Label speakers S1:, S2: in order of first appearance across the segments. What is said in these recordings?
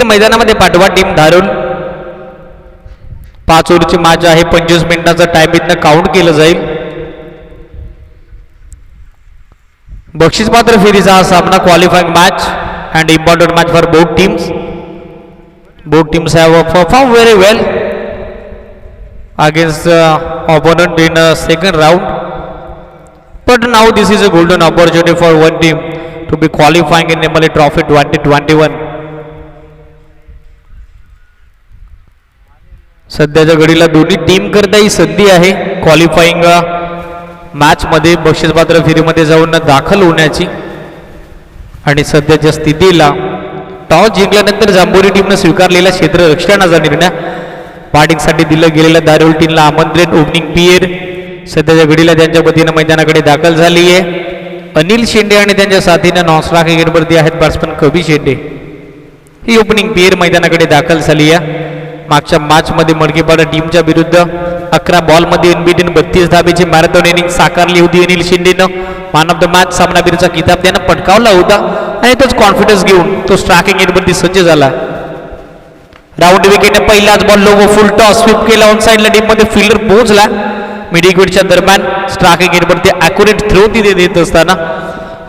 S1: मैदानामध्ये पाठवा team धारून. 5 ओव्हरची match आहे. 25 मिनिटाचा टाइम इथनं काउंट केलं जाईल. बक्षीसपात्र फेरीचा हा सामना qualifying match and important match for both teams. Both teams have performed very well against the opponent in a second round, but now this is a golden opportunity for one team to be qualifying in Nemali Trophy 2021. सध्याच्या घडीला दोन्ही team करता ही संधी आहे qualifying match मध्ये बक्षीसपात्र फेरीमध्ये जाऊन दाखल होण्याची. आणि सध्याच्या स्थितीला टॉस जिंकल्यानंतर जांभोरी टीमने स्वीकारलेला क्षेत्ररक्षणाचा निर्णय. बॅटिंगसाठी दिलं गेलेल्या दारुल टीमला आमंत्रण. ओपनिंग पेयर सध्याच्या घडीला त्यांच्या वतीनं मैदानाकडे दाखल झाली आहे. अनिल शेंडे आणि त्यांच्या साथीनं नॉनस्ट्राक विकेटवरती आहेत बॅट्समन कबीर शेंडे. ही ओपनिंग पेयर मैदानाकडे दाखल झाली आहे. मागच्या मॅचमध्ये मडकेपाडा टीमच्या विरुद्ध 11 बॉलमध्ये अनबीटन 32 धाबेची मॅरेथॉन इनिंग साकारली होती. अनिल शेंडेनं मॅन ऑफ द मॅच सामनावीरचा किताब त्यानं पटकावला होता आणि तोच कॉन्फिडन्स घेऊन तो स्ट्रायकिंग एंडवरती सज्ज झाला. राऊंड विकेटने पहिलाच बॉल लोगो फुल टॉस स्वीप केला. ऑन साइडला टीममध्ये फिल्डर पोहोचला. मिड विकेटच्या दरम्यान स्ट्रायकिंग एंडवरती ॲक्युरेट थ्रो तिथे देत असताना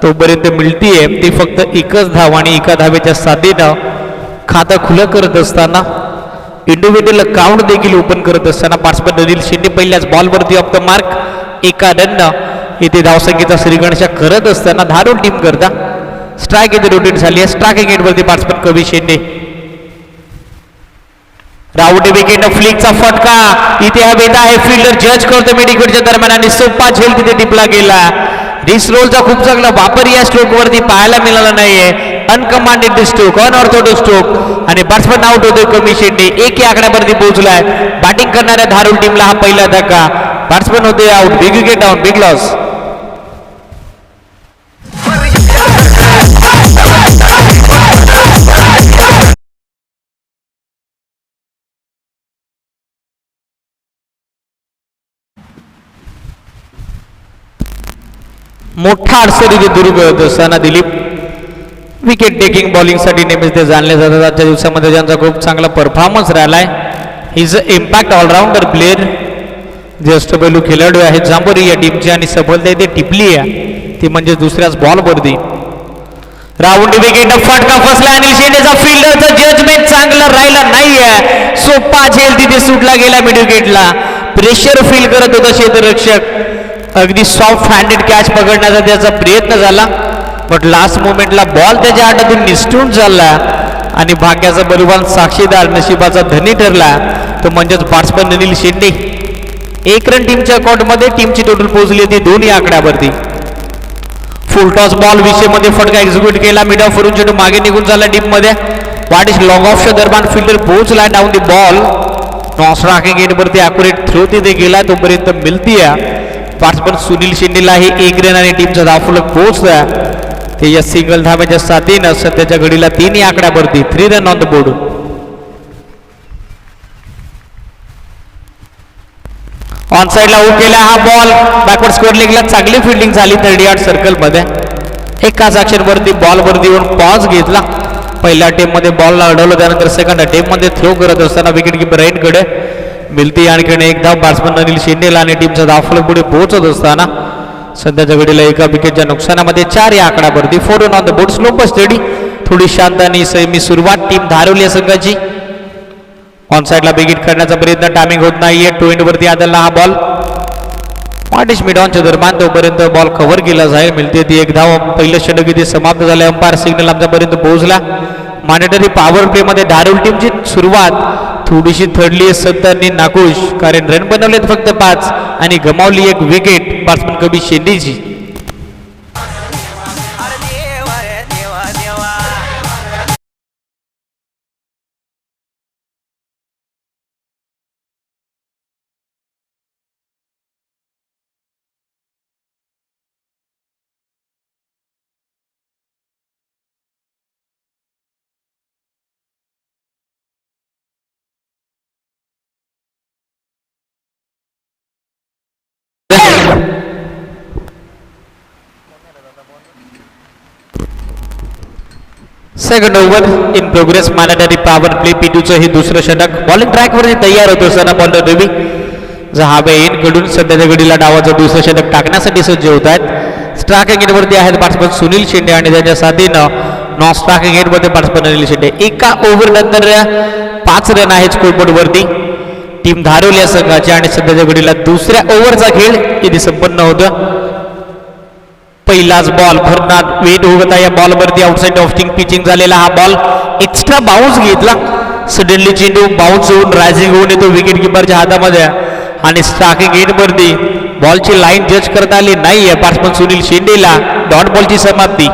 S1: तोपर्यंत मिळतीये ती फक्त एकच धाव आणि एका धावेच्या साथीनं खातं खुलं करत असताना इंडिव्हिज्युअल काउंट देखील ओपन करत असताना बॅट्समन अनिल शेंडे पहिल्याच बॉलवरती ऑफ द मार्क. एका रननं इथे धावसंख्येचा श्रीगणेशा करत असताना धारोल टीम करता स्ट्राईक इथे रोटेट झाली आहे. स्ट्रायकिंग एंडवरती बॅट्समन कबीर शेंडे. राऊंड विकेट फ्लिकचा फटका इथे हवेत आहे. फिल्डर जज करतो मिड विकेटच्या दरम्यान आणि सोपा झेल तिथे टिपला गेला. रिस रोलचा खूप चांगला वापर या स्ट्रोक वरती पाहायला मिळाला नाहीये. अनकमांडेड स्ट्रोक, अनऑर्थोडॉक्स स्ट्रोक आणि बॅट्समन आउट होतोय कबीर शेंडे. एक या आकड्यावरती पोहोचलाय. बॅटिंग करणाऱ्या धारूल टीमला हा पहिला धक्का. बॅट्समन होते out. Big wicket down, big loss. मोठा अडचण इथे दूर करत असताना दिलीप विकेट टेकिंग बॉलिंगसाठी नेहमीच ते जाणले जातात. आजच्या दिवसामध्ये त्यांचा खूप चांगला परफॉर्मन्स राहिलाय. Is a impact all rounder player. जे अष्टपैलू खेळाडू आहेत जांभोरी या टीमची आणि सफलता इथे टिपली आहे ती म्हणजे दुसऱ्याच बॉलवरती. राऊंड विकेट फटका फसला. अनिल शेंडेचा फिल्डरचा जजमेंट चांगला राहिला नाहीये. सोपा झेल तिथे सुटला गेला मिड विकेटला. प्रेशर फील करत होता क्षेत्ररक्षक. अगदी सॉफ्ट हँडेड कॅच पकडण्याचा त्याचा प्रयत्न झाला बट लास्ट मोमेंटला बॉल त्याच्या हातातून निसटून चालला आणि भाग्याचा बलवान साक्षीदार नशिबाचा धनी ठरला तो म्हणजेच बॅट्समन अनिल शेंडे. 1 रन टीमच्या अकाउंटमध्ये. टीमची टोटल पोहोचली होती 2 या आकड्यावरती. फुल टॉस बॉल विषयमध्ये फटका एक्झिक्यूट केला. मिड ऑफ वरून चेंडू मागे निघून चालला टीममध्ये. वाटिश लॉंग ऑफच्या दरम्यान फिल्डर पोहोचला डाऊन द बॉल. नॉन गेटवरती ॲक्युरेट थ्रो तिथे गेला तोपर्यंत मिळतीय. बॅट्समन सुनील शेंडेला हे 1 रन आणि टीमचा धावफलक पोहोचला. ते या सिंगल धाब्याच्या साथीनं सध्याच्या घडीला 3 या आकड्यावरती 3 run on the board. On साइडला आउट केला हा बॉल. बॅकवर्ड स्क्वेअर लेगला चांगली फिल्डिंग झाली 30 यार्ड सर्कल मध्ये. एकाच ॲक्शन वरती बॉलवरती येऊन पॉज घेतला. पहिल्या अटेम्प मध्ये बॉलला अडवलं. त्यानंतर सेकंड अटेम्प मध्ये थ्रो करत असताना विकेट कीपर राईटकडे मिळते. आणखी एक धाव बॅट्समन अनिल शेंडेला आणि टीमचा धावफलक पुढे पोहोचत असताना सध्याच्या घडीला एका विकेटच्या नुकसानामध्ये 4 या आकड्यावरती 4 run on the board. Slow study थोडी शांत आणि संयमी सुरुवात टीम धारवली संघाची. ऑन साइडला विकेट करण्याचा प्रयत्न टायमिंग होत नाहीये. टू एंड वरती आदलला हा बॉल. वाटिश मिड ऑनच्या दरम्यान तोपर्यंत बॉल कव्हर केला जाईल. मिळते ती 1 धाव. पहिलं षटक इथे समाप्त झालं. अंपायर सिग्नल आमच्यापर्यंत पोहोचला. मॅन्डेटरी पॉवर प्ले मध्ये धारूल टीमची सुरुवात थोडीशी थडली. सत्तरनी नाखुश कारण रन बनवलेत फक्त 5 आणि गमावली 1 विकेट बॅट्समन कबीर शेंडेची. Second over in progress. Mandatory power play P2चं हे दुसरं षटक. बॉलिंग ट्रॅकवरती तयार होतो असताना बॉलर रवी जहाबे कडून सध्याच्या घडीला डावाचं दुसरं षटक टाकण्यासाठी सज्ज होत आहेत. स्ट्रायकिंग एंडवरती आहेत बॅट्समन सुनील शेंडे आणि त्यांच्या साथीनं नॉन स्ट्रायकिंग एंडमध्ये बॅट्समन अनिल शेंडे. एका ओव्हर नंतर 5 रन आहेत स्कोरबोर्डवरती टीम धारवली या संघाची आणि सध्याच्या घडीला दुसऱ्या ओव्हरचा खेळ इथे संपन्न होतं. पहिलाच बॉल भरनाथ वेट होता या बॉलवरती आउटसाइड ऑफस्टिंग पिचिंग झालेला हा बॉल एक्स्ट्रा बाउन्स घेतला. सडनली चेंडू बाउन्स होऊन रायझिंग होऊन येतो विकेट किपरच्या हातामध्ये आणि स्ट्रायकिंग एंडवरती बॉलची लाईन जज करता आली नाहीये बॅट्समन सुनील शेंडेला. डॉट बॉलची समाप्ती.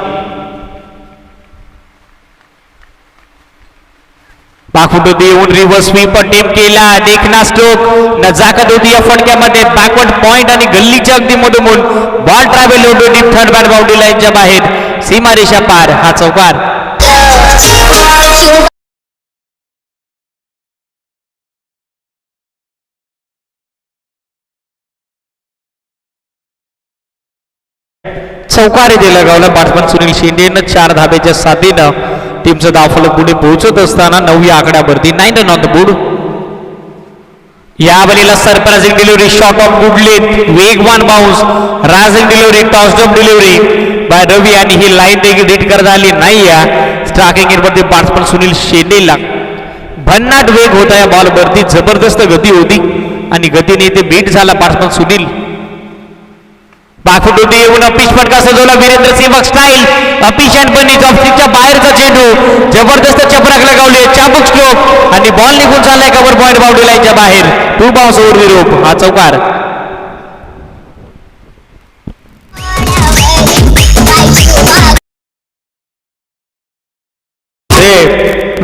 S1: पाकफुट होती येऊन रिव्हर्स स्वीप अटेम्प्ट केला. देखना स्ट्रोक नजाकत होती या फटक्यामध्ये. बॅकवर्ड पॉइंट आणि गल्लीच्या अगदी मधोमध बॉल ट्रॅव्हल होतो डीप थर्ड बॅट बाउंड्री लाईनच्या बाहेर सीमारेषा पार. हा चौकार. चौकार इथे लगावला बॅट्समन सुनील शेंडेनं 4 धाब्याच्या साथीनं टीमचं धावफलक पुढे पोहोचत असताना 9व्या आकड्यावरती 9 रन ऑन द बोर्ड. या बलीला surprising delivery shot of good length वेगवान बाउन्स रायझिंग डिलिव्हरी टॉसडॉप डिलिव्हरी बाय रवी आणि ही लाईन देखील हिट करता आली नाही. या स्ट्रायकिंग एंडवरती बॅट्समन सुनील शेंडेला भन्नाट वेग होता या बॉलवरती. जबरदस्त गती होती आणि गतीने इथे बीट झाला बॅट्समन सुनील. बाखुट होती येऊन अपिश फटका सजवला वीरेंद्र सेवक स्टाईल. अपिश अँड बनीज ऑफस्टिकच्या बाहेरचा चेंडू जबरदस्त चपराक लगावले चाबुक स्ट्रोक आणि बॉल निघून चाललाय कव्हर पॉइंट बाउंड्री लाईनच्या बाहेर. 2 बाउन्स ओव्हर द रोप. हा चौकार.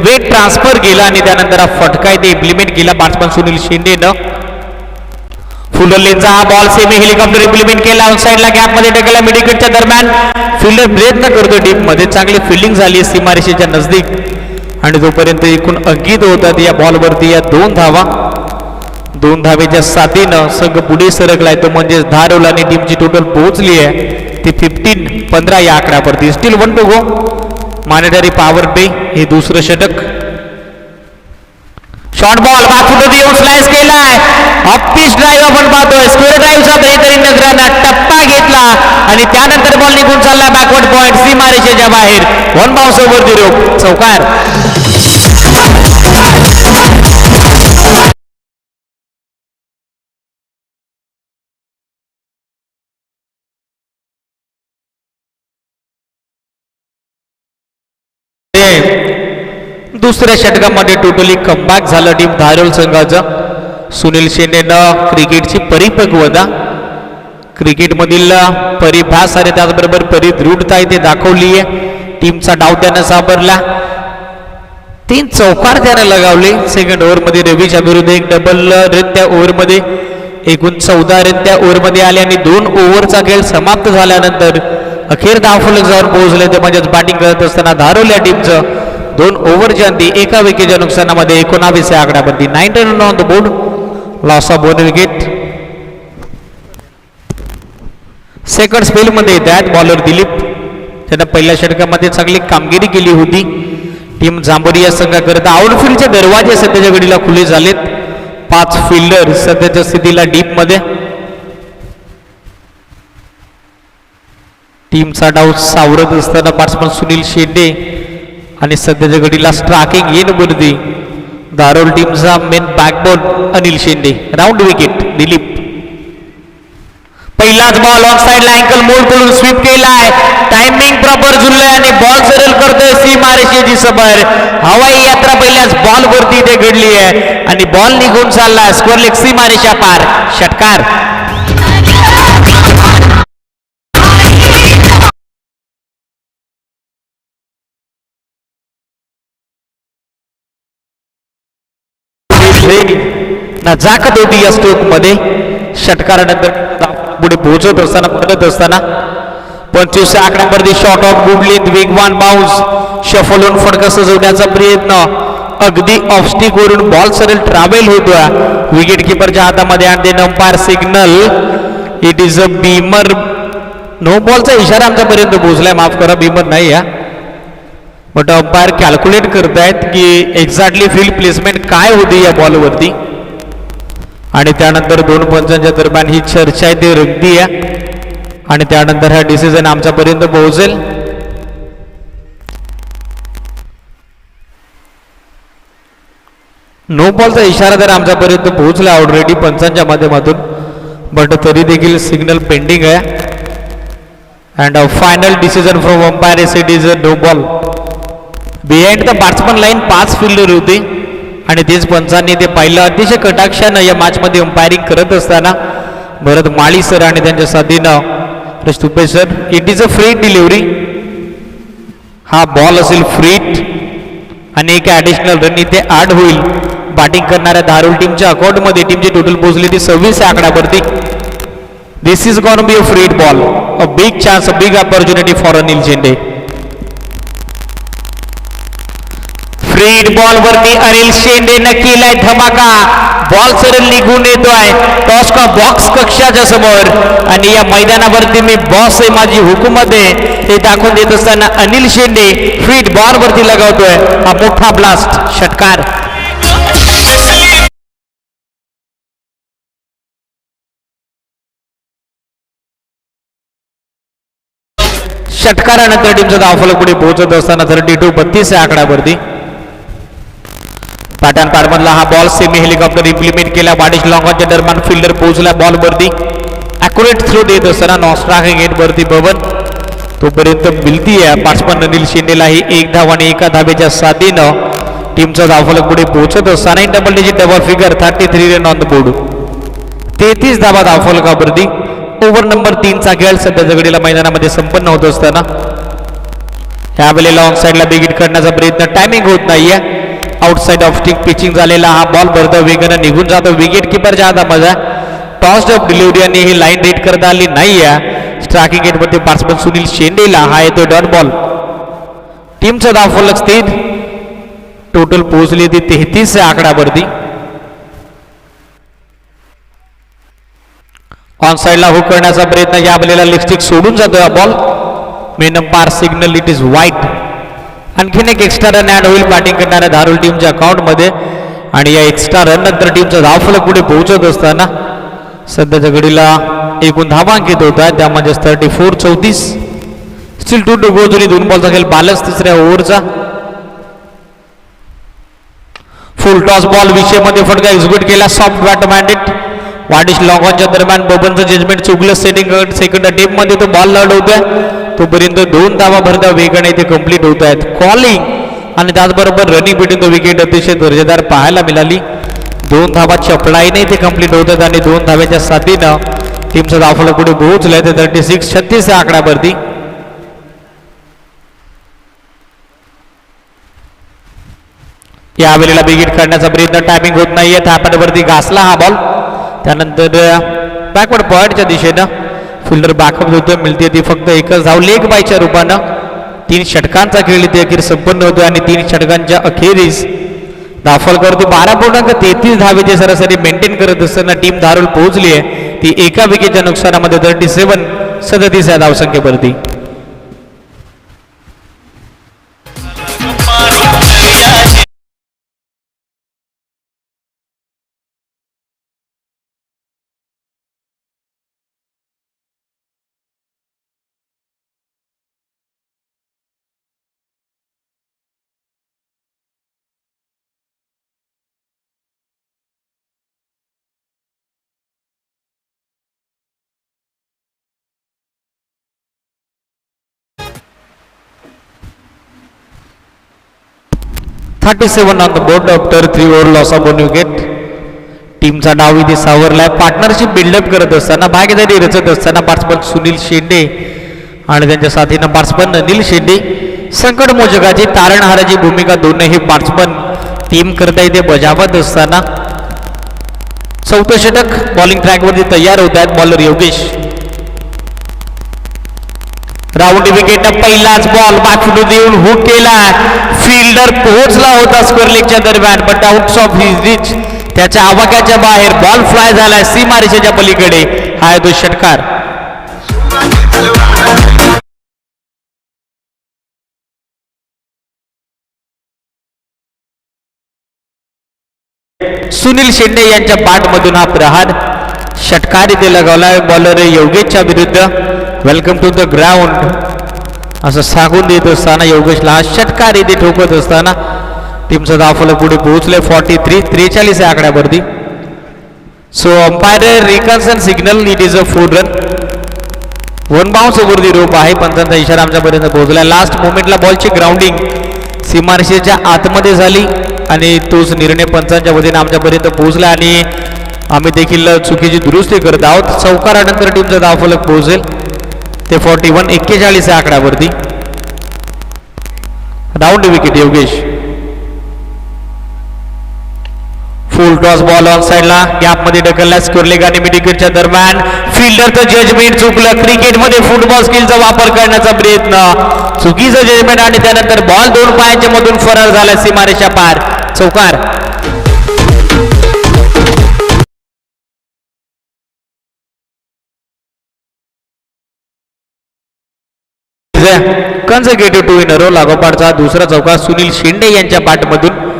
S1: वेट ट्रान्सफर केला आणि त्यानंतर हा फटका इथे इम्प्लिमेंट केला बॅट्समन सुनील शेंडेनं. फुलर लेनचा हा बॉल सेमी हेलिकॉप्टर इम्प्लिमेंट केला. साईडला गॅप मध्ये टाकला मिडविकेटच्या दरम्यान. फिल्डर प्रयत्न करतो डीप मध्ये. चांगली फिल्डिंग झाली सीमारेषेच्या नजदीक आणि तोपर्यंत एकूण अंकित होतात या बॉलवरती या 2 धावा. 2 धावेच्या साथीनं संघ पुढे सरकलाय तो म्हणजे धारवला आणि टीमची टोटल पोहोचली आहे ती 15 या आकड्यावरती. Still 1 to go. Mandatory power play हे दुसरं षटक. शॉर्ट बॉल बाथफुट येऊन स्लाइस केलाय. ऑफ पिच ड्राईव्ह आपण पाहतोय. स्क्वेअर ड्राईव्हचा बेहतरीन नजरानं टप्पा घेतला आणि त्यानंतर बॉल निघून चालला बॅकवर्ड पॉइंट सीमारेषेच्या बाहेर. 1 बाउन्स ओव्हर द रोप. चौकार. दुसऱ्या षटकामध्ये टोटली कमबॅक झालं टीम धारोल संघाचं. सुनील शेंडेनं क्रिकेटची परिपक्वता क्रिकेटमधील परिभास आणि त्याचबरोबर परिदृढता इथे दाखवली आहे. टीमचा डाव त्यानं सावरला. 3 चौकार त्यानं लगावले. सेकंड ओव्हरमध्ये रवीच्या विरुद्ध एक डबल रन त्या ओव्हरमध्ये एकूण 14 रन त्या ओव्हरमध्ये आले आणि 2 ओव्हरचा खेळ समाप्त झाल्यानंतर अखेर धावफलक जाऊन पोहोचले ते म्हणजेच बॅटिंग करत असताना धारोल या टीमचं 2 ओव्हरच्या अंती एका विकेटच्या नुकसानामध्ये 19 या आकड्यावरती 9 run on the board. Loss of 1 wicket. Second स्पेलमध्ये त्यात बॉलर दिलीप त्यानं पहिल्या षटकामध्ये चांगली कामगिरी केली होती. टीम जांभोरी या संघाकरिता आउटफील्डचे दरवाजे सध्याच्या घडीला खुले झालेत. 5 फिल्डर सध्याच्या स्थितीला डीप मध्ये. टीमचा डाव सावरत असताना बॅट्समन सुनील शेंडे आणि सध्याच्या घडीला स्ट्रायकिंग एंडवरती धारोल टीमचा main backbone Anil Shende. Round wicket Dilip. पहिलाच बॉल ऑन साइडला अँकल मोल्ड करून स्वीप केलाय. टायमिंग प्रॉपर जुळलंय आणि बॉल सरळ करतोय सीमारेषेची समोर. हवाई यात्रा पहिल्याच बॉल वरती इथे घडली आहे आणि बॉल निघून चालला स्क्वेअर लेग सीमारेषा पार. षटकार. नजाकत होती या स्ट्रोक मध्ये. षटकारानंतर पुढे पोहोचत असताना परत असताना 25 आकड्यावरती शॉट ऑफ गुड लेंथ वेगवान बाउन्स शफल होऊन फटका सजवण्याचा प्रयत्न. अगदी ऑफस्टिक वरून बॉल सरळ ट्रॅव्हल होतोय विकेट किपरच्या हातामध्ये आणि umpire signal. It is a beamer. No बॉलचा इशारा आमच्यापर्यंत पोहोचलाय. माफ करा बीमर नाही. या बट अंपायर कॅल्क्युलेट करतायत की एक्झॅक्टली फील्ड प्लेसमेंट काय होती या बॉलवरती, आणि त्यानंतर दोन पंचांच्या दरम्यान ही चर्चा आहे ती रंगती आहे आणि त्यानंतर हा डिसिजन आमच्यापर्यंत पोहोचेल. नो बॉलचा इशारा तर आमच्यापर्यंत पोहोचला ऑलरेडी पंचांच्या माध्यमातून, बट तरी देखील सिग्नल पेंडिंग आहे. And final decision from umpire is it is a no ball. Behind the batsman line 5 fielder होते आणि तेच पंचांनी ते पाहिलं. अतिशय कटाक्षानं या मॅचमध्ये अंपायरिंग करत असताना भरत माळी सर आणि त्यांच्या साथीनं Tupe sir, it is a free delivery. हा बॉल असेल फ्रीट आणि एक ॲडिशनल रन इथे ॲड होईल बॅटिंग करणाऱ्या धारूर टीमच्या अकाउंटमध्ये. टीमची टोटल पोहोचली ती 26 या आकड्यावरती. This is gonna be a free hit ball, a big chance, a big opportunity for Anil Shende. Free hit ball वरती अनिल शेंडेनं केलाय धमाका. बॉल सरळ निघून येतोय टॉस का बॉक्स कक्षाच्या समोर आणि या मैदानावरती मी बॉस आहे, माझी हुकूमत आहे हे दाखवून देत असताना अनिल शेंडे फ्रीड बॉल वरती लगावतोय. हा मोठा ब्लास्ट षटकार. षटकारानंतर टीमचा धावफलक पुढे पोहोचत असताना 32-32 या आकड्यावरती. पॅटर्न हा बॉल सेमी हेलिकॉप्टर इम्प्लिमेंट केला. वाडिश लॉंगॉनच्या दरम्यान फिल्डर पोहोचला बॉलवरती. ॲक्युरेट थ्रो देत असताना नॉस्ट्राकिंग गेटवरती बबन तोपर्यंत मिळती आहे बॅट्समन अनिल शेंडेलाही 1 धाव आणि 1 धावेच्या साथीनं टीमचा धावफलक पुढे पोहोचत असताना double digit double figure 33 run on the board. 33 धावा धावफलकावरती. ओव्हर नंबर 3चा खेळ सध्या जगडीला मैदानामध्ये संपन्न होत असताना यावेळेला ऑन साईडला बिगिट करण्याचा प्रयत्न, टायमिंग होत नाहीये. आउटसाइड ऑफ स्टिक पिचिंग झालेला हा बॉल भरता वेगानं निघून जातो. विकेट किपरच्या हातामध्ये टॉस ऑफ डिलिव्हरी आणि ही लाईन रेट करता आली नाही आहे. स्ट्रायकिंग गेटमध्ये बॅट्समन सुनील शेंडेला हा येतो डॉट बॉल. टीमचा धावफलक स्थिर टोटल पोहोचली ती 33 या आकड्यावरती. ऑन साईडला हुक करण्याचा प्रयत्न, यावेळेला लेग सोडून जातो हा ball. Main umpire signal it is वाईट. आणखीन एक एक्स्ट्रा रन ॲड होईल बॅटिंग करणाऱ्या धारूर टीमच्या अकाउंटमध्ये आणि या एक्स्ट्रा रन नंतर टीमचा धावफलक पुढे पोहोचत असताना सध्याच्या घडीला एकूण धावांकित होत आहे त्यामध्ये 34-34. Still 2 to go. दोन्ही 2 बॉलचा खेळ बॅलन्स तिसऱ्या ओव्हरचा. फुल टॉस बॉल विषयमध्ये फटका एक्झिक्यूट केला. Soft bat mandate. वाडिश लॉंगॉनच्या दरम्यान बबनचं जजमेंट चुकलं. सेकंड अटेम्प्टमध्ये तो बॉल लढवतोय तोपर्यंत 2 धावा भरता वेगाने ते कंप्लीट होत आहेत. कॉलिंग आणि त्याचबरोबर रनिंग बिटवीन द विकेट अतिशय दर्जेदार पाहायला मिळाली. 2 धावा चपळाईने ते कंप्लीट होत आहेत आणि 2 धाव्याच्या साथीनं टीमचं धावफलक पुढे पोहोचलंय ते 36-36 या आकड्यावरती. यावेळेला बिगिट करण्याचा प्रयत्न, टायमिंग होत नाहीये. थापाडवरती घासला हा बॉल. त्यानंतर बॅकवर्ड पॉईंटच्या दिशेनं फिल्डर बॅकअप होतोय. मिळते ती फक्त एकच धाव लेग बायच्या रूपानं. 3 षटकांचा खेळ इथे अखेर संपन्न होतोय आणि 3 षटकांच्या अखेरीस धावफलकावरती 12.33 धावेची सरासरी मेंटेन करत असताना टीम धारूर पोहोचली आहे ती एका विकेटच्या नुकसानामध्ये 37 या धावसंख्येवरती. (37 on the board after 3 over loss of 1 wicket. टीमचा डाव इथे सावरलाय. पार्टनरशिप बिल्डअप करत असताना, भागीदारी रचत असताना बॅट्समन सुनील शेंडे आणि त्यांच्या साथीनं बॅट्समन अनिल शेंडे. संकटमोचकाची तारणहाराची भूमिका दोनही बॅट्समन टीम करता इथे बजावत असताना 4थं षटक बॉलिंग ट्रॅकवरती तयार होत आहेत. बॉलर योगेश. Round wicket. पहिलाच बॉल बॅकफुट देऊन हुक केला. फिल्डर पोहोचला होता स्क्वेअर लेगच्या दरम्यान but outs of his reach. त्याच्या आवाक्याच्या बाहेर बॉल फ्लाय झाला सीमारेषेच्या पलीकडे. हा तो षटकार. सुनील शेंडे यांच्या बॅटमधून हा प्रहार षटकार इथे लगावलाय बॉलर योगेशच्या विरुद्ध. वेलकम टू द ग्राउंड असं सांगून देत असताना योगेशला हा षटकार इथे ठोकत असताना टीमचं धावफलक पुढे पोहोचले 43-43 या आकड्यावरती. सो अंपायर रिकन्सन signal it is a 4 run. 1 bounce वरती रोप आहे. पंचांचा इशारा आमच्यापर्यंत पोहोचला. लास्ट मोमेंटला बॉलची ग्राउंडिंग सीमारेषेच्या आतमध्ये झाली आणि तोच निर्णय पंचांच्या वतीने आमच्यापर्यंत पोहोचला आणि आम्ही देखील चुकीची दुरुस्ती करत आहोत. चौकारानंतर टीमचा धावफलक पोहोचेल ते 41-41 या आकड्यावरती. Round wicket Yogesh. Full toss ball on साइडला गॅपमध्ये ढकलला. स्क्वेअर लेग आणि मिड विकेटच्या दरम्यान फिल्डरचं जजमेंट चुकलं. क्रिकेटमध्ये फुटबॉल स्किलचा वापर करण्याचा प्रयत्न, चुकीचं जजमेंट आणि त्यानंतर बॉल 2 पायांच्या मधून फरार झाला सीमारेषा पार. चौकार. Conservative 2 in a row. लागोपाठचा दुसरा चौकार सुनील शेंडे यांच्या बॅटमधून.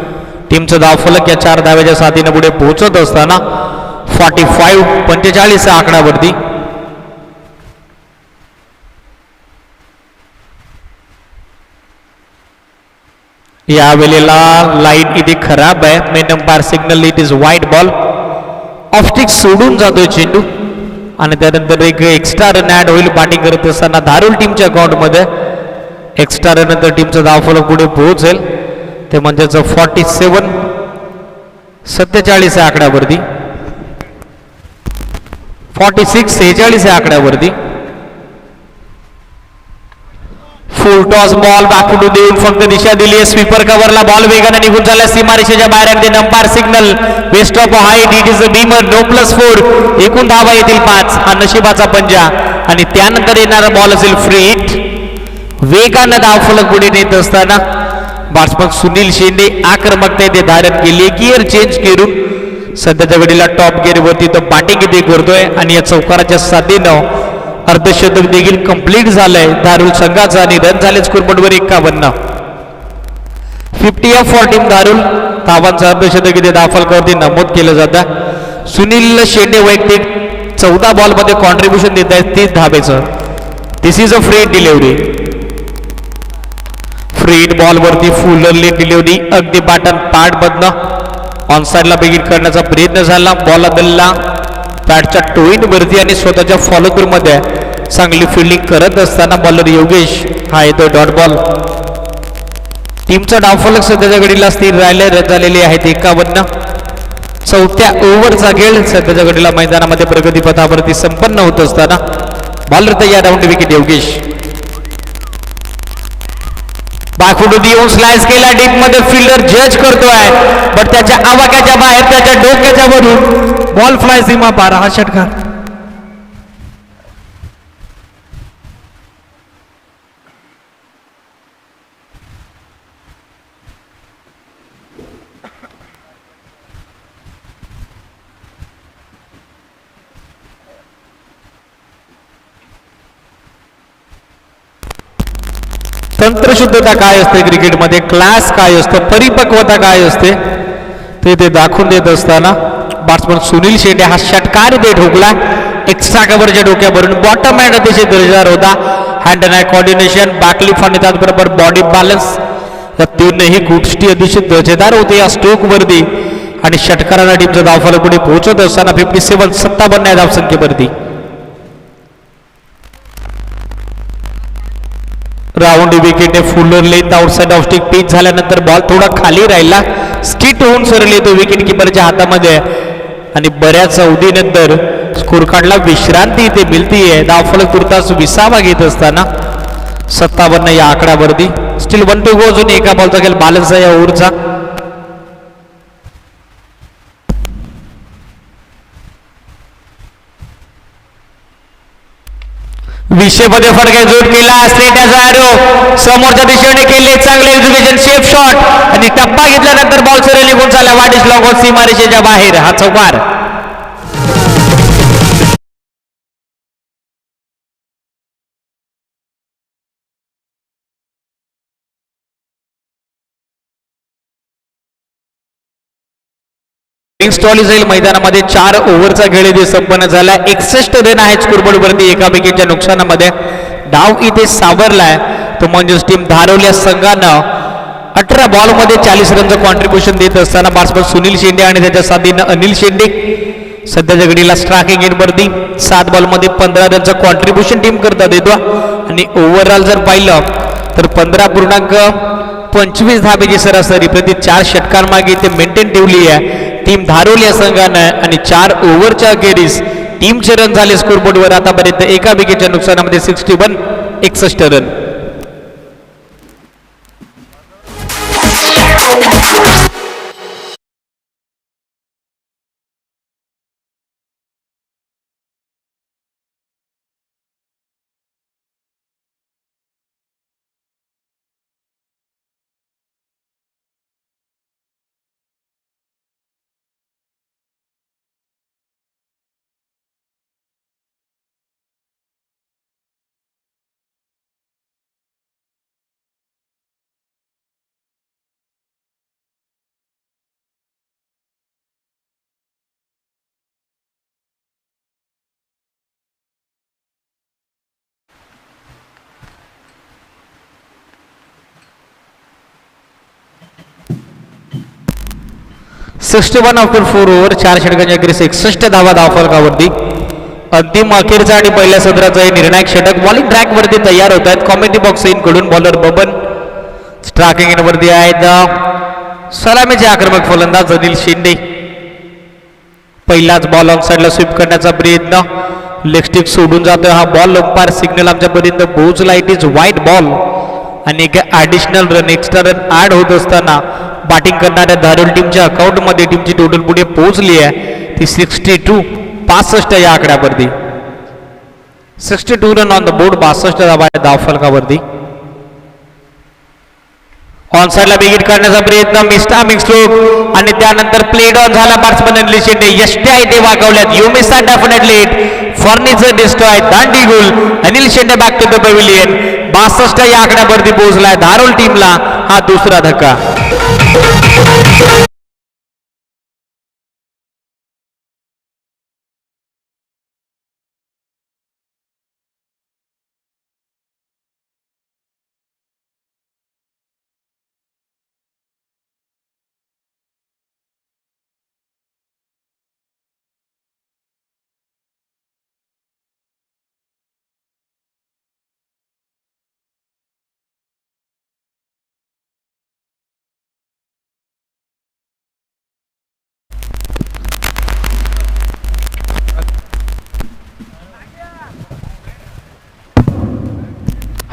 S1: टीमचं धावफलक या 4 धावेच्या साथीने पुढे पोहोचत असताना 45-45 या आकड्यावरती. यावेळेला लाईन इथे खराब आहे. Main umpire signal it is वाईट बॉल. ऑफ स्टिक सोडून जातोय चेंडू आणि त्यानंतर एक एक्स्ट्रा रन ऍड होईल. बॅटिंग करत असताना धारूर टीमच्या अकाउंटमध्ये एक्स्ट्रा रन नंतर टीमचं धावफलक पुढे पोहोचेल ते म्हणजेच 47-47 या आकड्यावरती. 46-46 या आकड्यावरती. फुल टॉस बॉल बॅकफुट देऊन फक्त दिशा दिली आहे. स्वीपर कव्हरला बॉल वेगाने निघून झाला सीमारेषेच्या बाहेर आणि umpire signal waist of height it is a beamer. No +4. एकूण धावा येतील 5. हा नशिबाचा पंजा आणि त्यानंतर येणारा बॉल असेल फ्री हिट. वेगानं धावफलक पुढे नेत असताना बॅट्समन सुनील शेंडे आक्रमकता धारण केली. गिअर चेंज करून सध्याच्या घडीला टॉप गिअरवरती तो बॅटिंग इथे करतोय आणि या चौकाराच्या साथीनं अर्धशतक देखील कंप्लीट झालंय धारूर संघाचं आणि रन झाले स्कोरबोर्डवर 51. 50 फॉर टीम धारूर. धावांचं अर्धशतक इथे धावफलकावरती नमूद केलं जातं. सुनील शेंडे वैयक्तिक 14 बॉलमध्ये कॉन्ट्रीब्युशन देत आहेत 30 धावेचं. This is a free delivery. Free बॉलवरती फुलरली डिलिव्हरी अगदी बॅटन पॅड मधनं ऑन साइडला बिगिट करण्याचा प्रयत्न झाला. बॉल दल्ला पॅडच्या टोईन वरती आणि स्वतःच्या फॉलो थ्रू मध्ये चांगली फिल्डिंग करत असताना बॉलर योगेश हा येतो डॉट बॉल. टीमचा डावफलक सध्याच्या घडीला स्थिर राहिले. रन झालेले आहेत 51. चौथ्या ओव्हरचा खेळ सध्याच्या घडीला मैदानामध्ये प्रगतीपथावरती संपन्न होत असताना बॉलर तयार. Round wicket Yogesh. बाखुडून येऊन स्लाइस केला डीप मध्ये. फिल्डर जज करतोय बट त्याच्या आवाक्याच्या बाहेर त्याच्या डोक्याच्या वरून बॉल फ्लाय सीमा पार. हा षटकार. तंत्रशुद्धता काय असते क्रिकेटमध्ये, क्लास काय असतो, परिपक्वता काय असते ते दाखवून देत असताना बॅट्समन सुनील शेंडे हा षटकार इथे ठोकला. एक्स्ट्रा कव्हरच्या डोक्यावरून. बॉटम हँड अतिशय दर्जेदार होता. हँड अँड आय कॉर्डिनेशन, बॅकलिफ आणि त्याचबरोबर बॉडी बॅलन्स या तीनही गोष्टी अतिशय दर्जेदार होते या स्ट्रोक वरती आणि षटकाराला टीमचं धावफलक पुढे पोहोचत असताना 57 या धावसंख्येवरती. Round wicket fuller length outside off stick pitch झाल्यानंतर बॉल थोडा खाली राहिला. स्किट होऊन सरळ येतो विकेट किपरच्या हातामध्ये आणि बऱ्याच अवधीनंतर स्कोर कार्डला विश्रांती इथे मिळतीये. धावफलक तुर्तास 20 घेत असताना 57 या आकड्यावरती. Still 1 to go. अजून एका बॉलचा खेळ बॅलन्स आहे या ओव्हरचा. विषयमध्ये फडके जोड केला. समोरच्या दिशेने केले चांगले एज्युकेशन शेप शॉट आणि टप्पा घेतल्यानंतर बॉल सरळ निघून चालला वाट लॉंग ऑन सीमारेषेच्या बाहेर. हा चौकार. स्टॉली जाईल मैदानामध्ये 4 ओव्हरचा खेळ इथे संपन्न झाला. 61 रन आहेत स्कोरबोर्ड वरती एका विकेटच्या नुकसानामध्ये. डाव इथे सावरलाय तो म्हणजेच टीम धारवल्या संघानं 18 बॉलमध्ये 40 रनचं कॉन्ट्रीब्युशन देत असताना बॅट्समन सुनील शेंडे आणि त्याच्या साथीनं अनिल शेंडे सध्याच्या घडीला स्ट्रायकिंग एंडवरती 7 बॉलमध्ये 15 रनचं कॉन्ट्रीब्युशन टीम करता देतो. आणि ओव्हरऑल जर पाहिलं तर 15.25 धाबेची सरासरी प्रति 4 षटकांमागे ते मेंटेन ठेवली आहे टीम धारवल्या संघानं. आणि 4 ओव्हरच्या अखेरीस टीमचे रन झाले स्कोरबोर्डवर आतापर्यंत एका विकेटच्या नुकसानामध्ये 61 रन. (61 आफ्टर 4 ओव्हर) 4 षटकांच्या अखेरीस 61 धावा धावफलकावरती. अंतिम अखेरचा आणि पहिल्या सत्राचा हे निर्णायक षटक बॉलिंग ट्रॅक वरती तयार होत आहेत. कॉमेंट्री बॉक्स इन कडून बॉलर बबन स्ट्रायकिंग एंड वरती आहेत. सलामीचे आक्रमक फलंदाज अनिल शेंडे. पहिलाच बॉल ऑन साइडला स्वीप करण्याचा प्रयत्न, लेग स्टिक सोडून जातोय हा बॉल. अंपायर सिग्नल आमच्यापर्यंत पोहोचला. इट इज व्हाईट बॉल आणि एक additional run extra run add होत असताना बॅटिंग करणाऱ्या धारोल टीमच्या अकाउंटमध्ये टीमची टोटल पुढे पोहोचली आहे ती 62 या आकड्यावरती. 62 रन ऑन द बोर्ड, 62 धावा धावफलकावरती. ऑन साइडला विकेट काढण्याचा प्रयत्न, मिस्टामिंग स्ट्रोक आणि त्यानंतर प्लेड ऑन झाला बॅट्समन अनिल शेंडे. यष्ट्या इथे वाकवल्यात. You miss or definitely it, furniture destroy, दांडी गुल. Anil Shende back to the pavilion. 62 या आकड्यावरती पोहोचलाय धारोल टीमला हा दुसरा धक्का.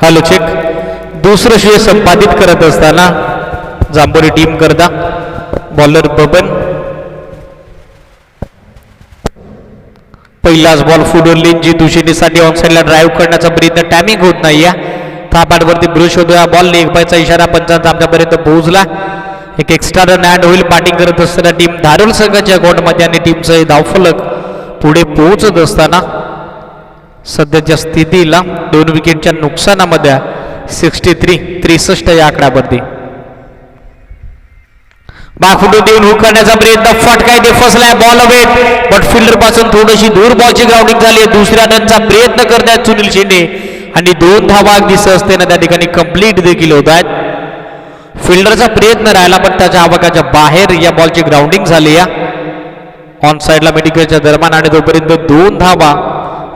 S1: Hello check. दुसरं श्रेय संपादित करत असताना जांभोरी टीम करता बॉलर बबन. पहिलाच बॉल फुडून जी दुशेटीसाठी ऑन साइडला ड्राईव्ह करण्याचा प्रयत्न, टायमिंग होत नाही या थापाडवरती ब्रुश होतो. या बॉल एक पायचा इशारा पंचांचा आमच्यापर्यंत पोहोचला. एक एक्स्ट्रा रन ॲड होईल. बॅटिंग करत असताना टीम धारोल संघाच्या अकाउंटमध्ये आणि टीमचं धावफलक पुढे पोहोचत असताना सध्याच्या स्थितीला 2 विकेटच्या नुकसानामध्ये 63 या आकड्यावरती. बाखुटून देऊन हुक करण्याचा प्रयत्न, फटका इथे फसलाय. बॉल अवेट, बट फिल्डर पासून थोडीशी दूर बॉलची ग्राउंडिंग झाली. दुसऱ्या रनचा प्रयत्न करतायत सुनील शेंडे आणि 2 धावा अगदी सहजतेनं त्या ठिकाणी कंप्लीट देखील होत आहेत. फिल्डरचा प्रयत्न राहिला पण त्याच्या आवाकाच्या बाहेर या बॉलची ग्राउंडिंग झाली. या ऑन साइडला मेडिकलच्या दरम्यान आणि तोपर्यंत 2 धावा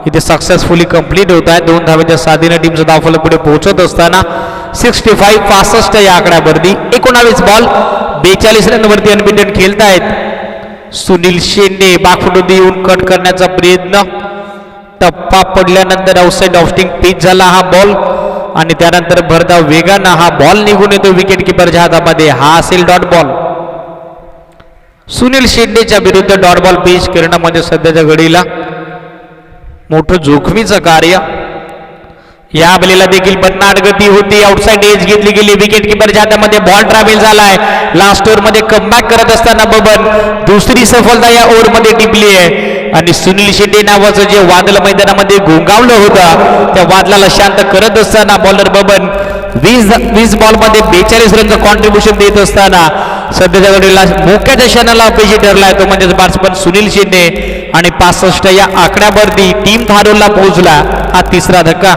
S1: इथे सक्सेसफुली कंप्लीट होत आहे. 2 धावांच्या साधीने टीमचं धावफलक पुढे पोहोचत असताना 65 या आकड्यावरती. 19 बॉल 42 रनवरती अनबिटन खेळतायत सुनील शेंडे. बागफुटून येऊन कट करण्याचा प्रयत्न, टप्पा पडल्यानंतर आउटसाइड ऑफस्टिंग पिच झाला हा बॉल आणि त्यानंतर भरधाव वेगानं हा बॉल निघून येतो विकेट किपरच्या हातामध्ये. हा असेल डॉट बॉल. सुनील शेंडेच्या विरुद्ध डॉट बॉल पेश करणं म्हणजे सध्याच्या घडीला मोठं जोखमीचं कार्य. या बलीला देखील बन्नाट गती होती. आउटसाइड एज घेतली गेली. विकेट किपरच्या हातामध्ये बॉल ट्रॅव्हल झालाय. लास्ट ओव्हरमध्ये कमबॅक करत असताना बबन दुसरी सफलता या ओव्हरमध्ये टिपली आहे आणि सुनील शेट्टी नावाचं जे वादळ मैदानामध्ये घोंगावलं होतं त्या वादळाला शांत करत असताना बॉलर बबन 20 बॉलमध्ये 42 रनचं कॉन्ट्रीब्युशन देत असताना सध्याच्या घडीला मोक्याच्या क्षणाला अपयशी ठरला आहे तो म्हणजे बॅट्समन सुनील शिंदे आणि 65 या आकड्यावरती टीम धारूरला पोहोचला. हा तिसरा धक्का.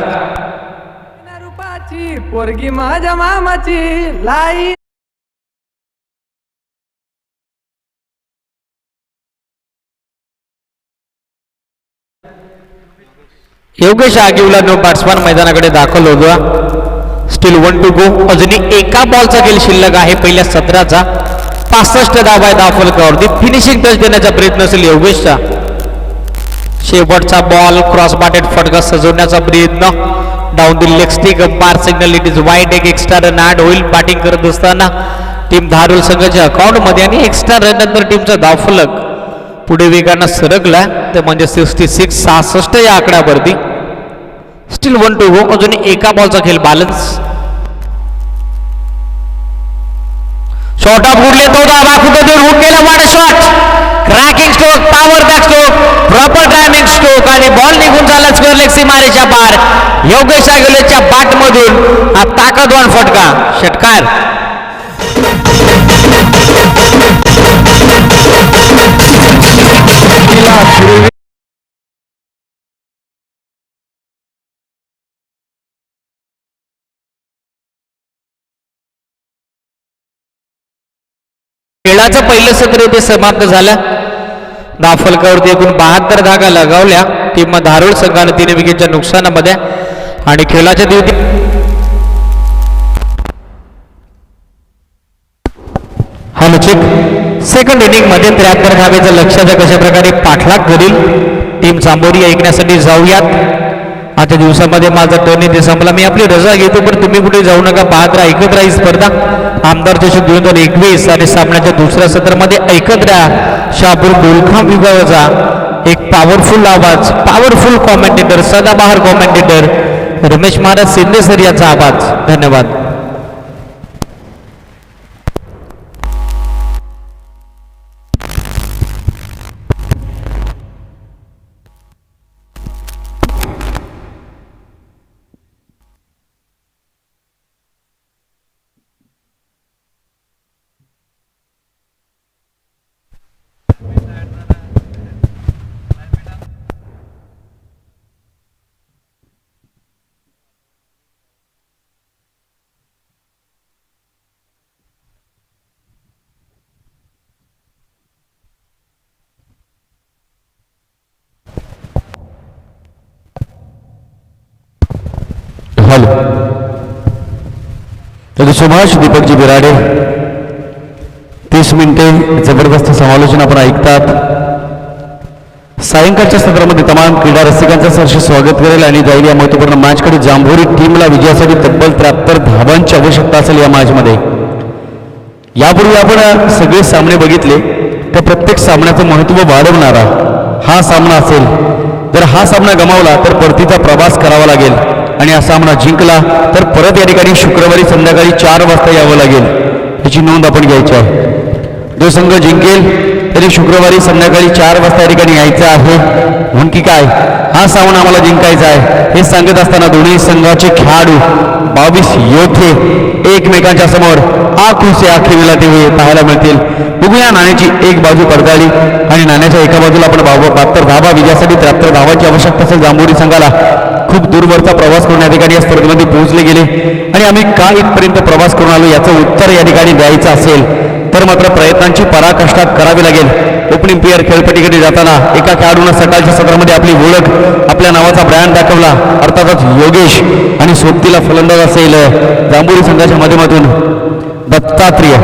S2: रूपाची पोरगी माझ्या मामाची लाई.
S1: योगेश आगिवला नो बॅट्समन मैदानाकडे दाखल होतो. Steel 1 to go. अजूनही एका बॉलचा खेळ शिल्लक आहे पहिल्या 17चा. 65 धावा आहे धाव फलकावरती. फिनिशिंग टच देण्याचा प्रयत्न असेल योगेशचा. शेवटचा बॉल क्रॉस बाटेड फटका सजवण्याचा प्रयत्न. Down the leg stick umpire signal it is wide. एक एक्स्ट्रा रन ॲड होईल बॅटिंग करत असताना टीम धारूर संघाच्या अकाउंटमध्ये आणि एक्स्ट्रा रन नंतर टीमचा धावफलक पुढे वेगानं सरकला ते म्हणजे 66 या आकड्यावरती. Still 1 to go. अजून एका बॉलचा खेळ बॅलन्स. शॉर्ट ऑफ उडले तो धावा कुठे रूट केला. वाट shot cracking stroke power back stroke proper timing stroke आणि बॉल निघून झाला स्क्वेअर लेग सीमारेच्या पार. योगेश आगिलेच्या बॅट मधून हा ताकदवान फटका. षटकार. खेळाचं पहिलं सत्र इथे समाप्त झालं. धावफलकावरती एकूण 72 धागा लगावल्या टीम धारूर संघाने 3 विकेटच्या नुकसानामध्ये आणि खेळाच्या दिवशी हलचिक सेकंड इनिंग मध्ये 73 धावेचं लक्ष्याचा कशा प्रकारे पाठलाग करील टीम जांभोरी ऐकण्यासाठी जाऊयात. आजच्या दिवसामध्ये माझा टर्न इथे संपला. मी आपली रजा घेतो पण तुम्ही कुठे जाऊ नका. पाहत राहा ऐकत राहा ही स्पर्धा. आमदार चषक 2021 आणि सामन्याच्या दुसऱ्या सत्रामध्ये ऐकत राहा शहापूर डोलखाम विभागाचा एक पॉवरफुल आवाज, पॉवरफुल कॉमेंटेटर, सदाबहार कॉमेंटेटर रमेश महाराज शिंदे सर याचा आवाज. धन्यवाद.
S3: तर सुभाष दीपकजी बिराडे 30 मिनिटे जबरदस्त समालोचन आपण ऐकतात. सायंकाळच्या सत्रामध्ये तमाम क्रीडा रसिकांचं सहर्ष स्वागत करेल आणि जाईल या महत्त्वपूर्ण मॅचकडे. जांभोरी टीमला विजयासाठी तब्बल 73 धावांची आवश्यकता असेल या मॅचमध्ये. यापूर्वी आपण सगळे सामने बघितले तर प्रत्येक सामन्याचं महत्त्व वाढवणारा हा सामना असेल. जर हा सामना गमावला तर परतीचा प्रवास करावा लागेल आणि हा सामना जिंकला तर परत या ठिकाणी शुक्रवारी संध्याकाळी 4 वाजता यावं लागेल. याची नोंद आपण घ्यायची आहे. जो संघ जिंकेल तरी शुक्रवारी संध्याकाळी 4 वाजता या ठिकाणी यायचं आहे. म्हणून की काय हा सामना आम्हाला जिंकायचा आहे हे सांगत असताना दोन्ही संघाचे खेळाडू 22 योद्धे एकमेकांच्या समोर आखूसे आखी मिळते हुए पाहायला मिळतील. बघूया नाण्याची एक बाजू पडताळली आणि नाण्याच्या एका बाजूला आपण 72 धावा विजयासाठी 73 धावांची आवश्यकता असेल. जांभोरी संघाला खूप दूरवरचा प्रवास करून या ठिकाणी या स्पर्धेमध्ये पोहोचले गेले आणि आम्ही का इथपर्यंत प्रवास करून आलो याचं उत्तर या ठिकाणी द्यायचं असेल तर मात्र प्रयत्नांची पराकाष्ठा करावी लागेल. ओपनिंग प्लेअर खेळपट्टीकडे जाताना एका खेळाडूनं सकाळच्या सत्रामध्ये आपली ओळख आपल्या नावाचा ब्रँड दाखवला अर्थातच योगेश आणि सोबतीला फलंदाज असेल जांभोरी संघाच्या माध्यमातून दत्तात्रेय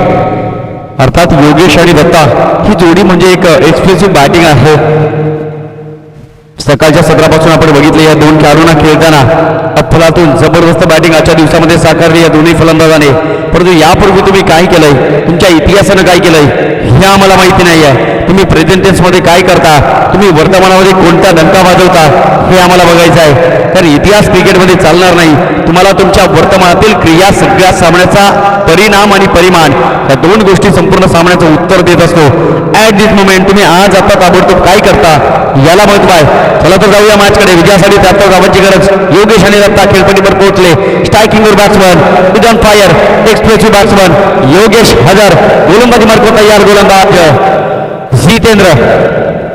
S3: अर्थात योगेश आणि दत्ता ही जोडी म्हणजे एक एक्सप्रेसिव्ह बॅटिंग आहे. सकाळच्या सत्रापासून आपण बघितले या दोन खेळाडूंना खेळताना अफलातून जबरदस्त बॅटिंग आजच्या दिवसामध्ये साकारली या दोन्ही फलंदाजाने. परंतु यापूर्वी तुम्ही काय केलंय तुमच्या इतिहासानं काय केलंय हे आम्हाला माहिती नाही आहे. तुम्ही प्रेझेंट टेन्समध्ये काय करता, तुम्ही वर्तमानामध्ये कोणता डंका वाजवता हे आम्हाला बघायचं आहे. कारण इतिहास क्रिकेटमध्ये चालणार नाही. तुम्हाला तुमच्या वर्तमानातील क्रिया सगळ्या सामन्याचा परिणाम आणि परिमाण या दोन गोष्टी संपूर्ण सामन्याचं उत्तर देत असतो. ॲट दिस मोमेंट तुम्ही आज आता ताबडतोब काय करता याला महत्व आहे. चला तर जाऊया मॅचकडे. विजयासाठी 73 धावांची गरज. योगेश आणि दत्ता खेळपट्टीवर पोहोचले. स्ट्रायकिंगवर batsman with on fire, expressive batsman Yogesh हजर. गोलंदाजी मार्ग तयार. गोलंदाज जितेंद्र.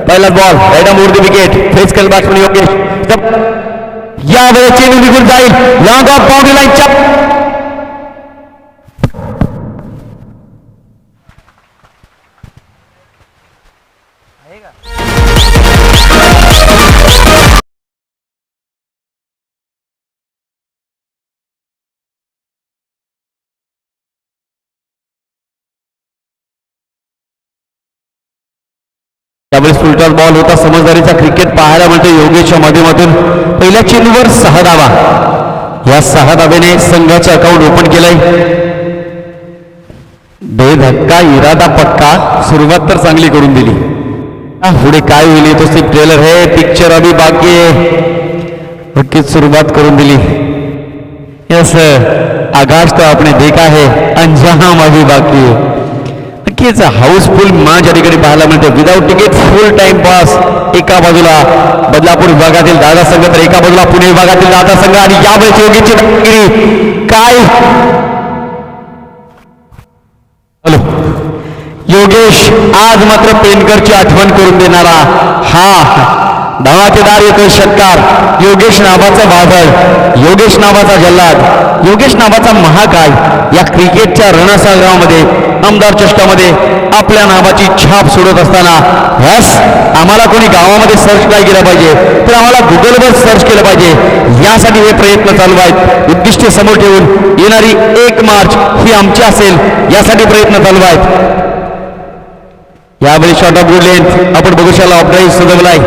S3: पहिला ball right more the wicket. Face करेल बॅट्समन योगेश. यावेळेस चेंडू निघून जाईल. लॉंग ऑफ बाउंड्री लाईनच्या त्यावेळेस फुलटॉस बॉल होता. समजदारीचा क्रिकेट पाहायला मिळतो योगेशच्या माध्यमातून. पहिल्या चेंडूवर 6 धावा. या 6 धाब्याने संघाचे अकाउंट ओपन केलंय. बेधक्का इरादा पक्का. सुरुवात तर चांगली करून दिली. पुढे काय होईल तो सिर्फ ट्रेलर है. पिक्चर अभी बाकी है. नक्कीच सुरुवात करून दिली. यस आगाज तो आपने देखा है, अंजाम अभी बाकी है. नक्कीच हाऊसफुल मॅच या ठिकाणी पाहायला मिळते. विदाऊट तिकीट फुल टाइम पास. एका बाजूला बदलापूर विभागातील दादा संघ तर एका बाजूला पुणे विभागातील दादा संघ. आणि यावेळेस योगीची कामगिरी काय. हॅलो योगेश आज मात्र पेनकरची आठवण करून देणारा हा धावाचेदार येतोय षटकार. योगेश नावाचा वादळ, योगेश नावाचा जल्लाद, योगेश नावाचा महाकाय या क्रिकेटच्या रणसागरामध्ये आमदार चषकामध्ये आपल्या नावाची छाप सोडत असताना यस आम्हाला कोणी गावामध्ये सर्च काय केलं पाहिजे तर आम्हाला गुगलवर सर्च केलं पाहिजे. यासाठी हे प्रयत्न चालू आहेत. उद्दिष्टे समोर ठेवून येणारी 1 मार्च ही आमची असेल यासाठी प्रयत्न चालू आहेत. यावेळी शॉट ऑफ गुड लेंथ आपण बघू शकला. ऑफराईज सजवलाय.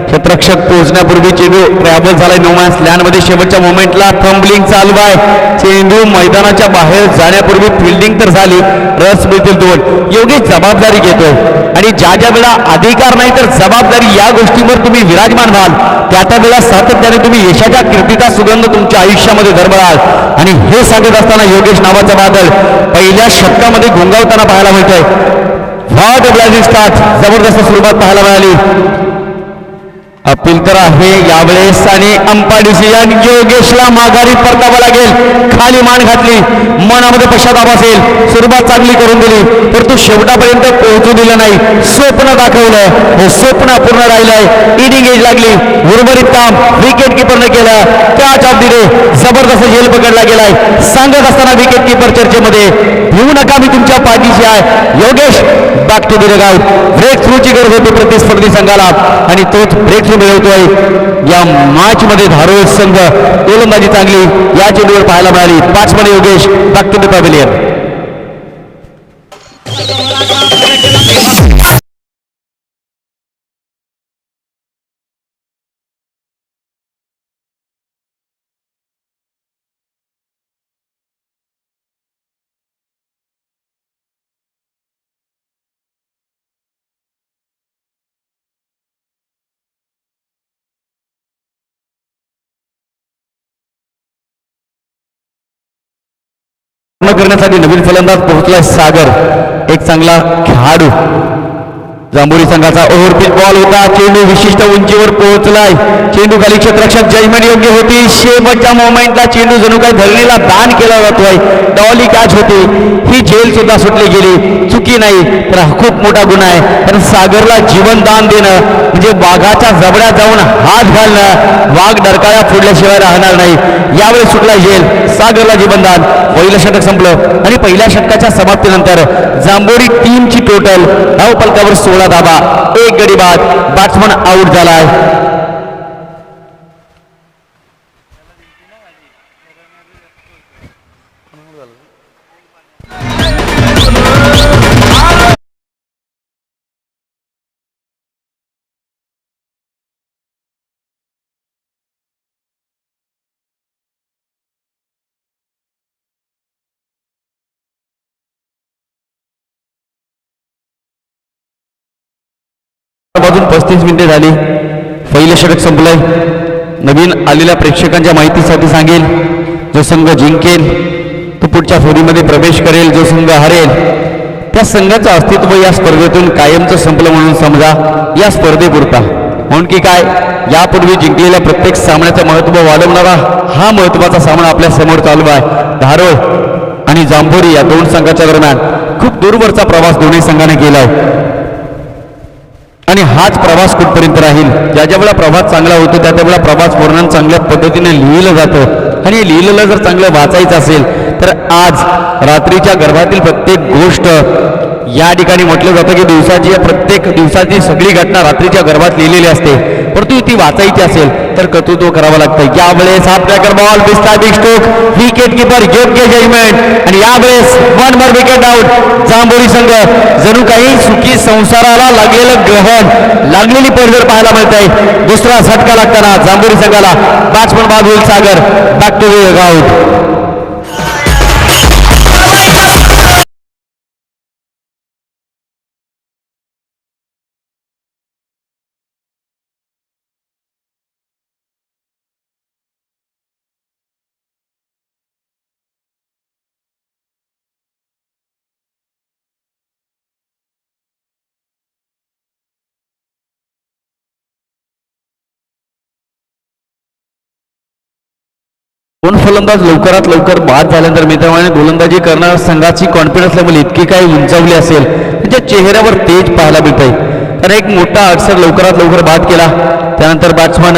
S3: क्षेत्ररक्षक पोहोचण्यापूर्वी चेंडू ट्रॅव्हल झालाय. नो मॅन्स लँडमध्ये शेवटच्या मोमेंटला थंबलिंग चालू आहे. चेंडू मैदानाच्या बाहेर जाण्यापूर्वी फिल्डिंग तर झाली. रस मिळतील 2. योगेश जबाबदारी घेतोय आणि ज्या ज्या वेळा अधिकार नाही तर जबाबदारी या गोष्टीवर तुम्ही विराजमान व्हाल त्या त्या वेळा सातत्याने तुम्ही यशाच्या कीर्तीचा सुगंध तुमच्या आयुष्यामध्ये दरवळाल. आणि हे सांगत असताना योगेश नावाचा बादल पहिल्या षटकामध्ये गुंगावताना पाहायला मिळतोय. What a blazing start. जबरदस्त सुरुवात पाहायला मिळाली. अपील तर आहे यावेळेस आणि अंपायर डिसिजन. योगेशला माघारी परतावं लागेल. खाली मान घातली. मनामध्ये पश्चाताप असेल. सुरुवात चांगली करून दिली तर तू शेवटापर्यंत पोहोचू दिलं नाही. स्वप्न दाखवलं. हे स्वप्न पूर्ण राहिलंय. इनिंग एज लागली. उर्वरित काम विकेट किपरने केलं. Catch of the day. जबरदस्त झेल पकडला गेलाय. सांगत असताना विकेट किपर चर्चेमध्ये भिवू नका, मी तुमच्या पाठीशी आहे. Yogesh back to the dugout. Break थ्रूची गरज होती प्रतिस्पर्धी संघाला आणि तोच ब्रेक थ्रू मिळवतोय. या मॅच मध्ये धारोळ संघ गोलंदाजी चांगली या चेंडूवर पाहायला मिळाली. 5 मध्ये Yogesh back to the pavilion. करण्यासाठी नवीन फलंदाज पोहोचलाय सागर. एक चांगला खेळाडू. जांभोरी संघाचा ओव्हरपिच बॉल होता. चेंडू विशिष्ट उंचीवर पोहोचलाय. चेंडू खाली क्षेत्ररक्षक जजमेंट योग्य होती. शेवटच्या मोमेंटला चेंडू जणू काही धरणीला दान केला जातोय. डॉली कॅच होती. ही झेल सुद्धा सुटली गेली. चुकी नाही तर हा खूप मोठा गुन्हा आहे. कारण सागरला जीवन दान देणं म्हणजे वाघाच्या जबड्यात जाऊन हात घालणं. वाघ डरकाळ्या फोडल्याशिवाय राहणार नाही. यावेळी सुटला झेल. सागरला जीवनदान. पहिलं षटक संपलं आणि पहिल्या षटकाच्या समाप्तीनंतर जांभोरी टीमची टोटल धावफलकावर 16 धावा. 1 गडी बाद. बॅट्समन आउट झालाय. वाजून 35 मिनिटे झाली. पहिलं षटक संपलंय. नवीन आलेल्या प्रेक्षकांच्या माहितीसाठी सांगेल, जो संघ जिंकेल तो पुढच्या फेरीमध्ये प्रवेश करेल. जो संघ हरेल त्या संघाचं अस्तित्व या स्पर्धेतून कायमचं संपलं म्हणून समजा, या स्पर्धेपुरता. म्हणून की काय, यापूर्वी जिंकलेल्या प्रत्येक सामन्याचं महत्त्व वाढवणारा हा महत्त्वाचा सामना आपल्या समोर चालू आहे. धारोळ आणि जांभोरी या दोन संघाच्या दरम्यान खूप दूरवरचा प्रवास दोन्ही संघाने केलाय आणि हाच प्रवास कुठपर्यंत राहील. ज्या ज्या वेळा प्रवास चांगला होतो त्या त्यावेळेला प्रवास वर्णन चांगल्या पद्धतीने लिहिलं जातं आणि लिहिलेलं जर चांगलं वाचायचं असेल तर आज रात्रीच्या गर्भातील प्रत्येक गोष्ट या ठिकाणी म्हटलं जातं की दिवसाची प्रत्येक दिवसाची सगळी घटना रात्रीच्या गर्भात लिहिलेली असते, परंतु ती वाचायची असेल तर कर्तृत्व करावं लागतं. यावेळेस हा ट्रॅकर बॉल दिसता बिग स्ट्रोक, विकेट किपर योग्य जजमेंट आणि यावेळेस 1 more विकेट आउट. जांभोरी संघ जणू काही सुखी संसाराला लागलेलं ग्रहण, लागलेली पडझड पाहायला मिळत आहे. दुसरा झटका लागताना जांभोरी संघाला बॅट्समन बाद होईल Sagar. Back to the out. दोन फलंदाज लवकरात लवकर बाद झाल्यानंतर मित्रांनो गोलंदाजी करणाऱ्या संघाची कॉन्फिडन्स लेवल इतकी काही उंचावली असेल त्यांच्या चेहऱ्यावर तेज पाहायला मिळत आहे. तर एक मोठा अडसर लवकरात लवकर बाद केला. त्यानंतर बॅट्समन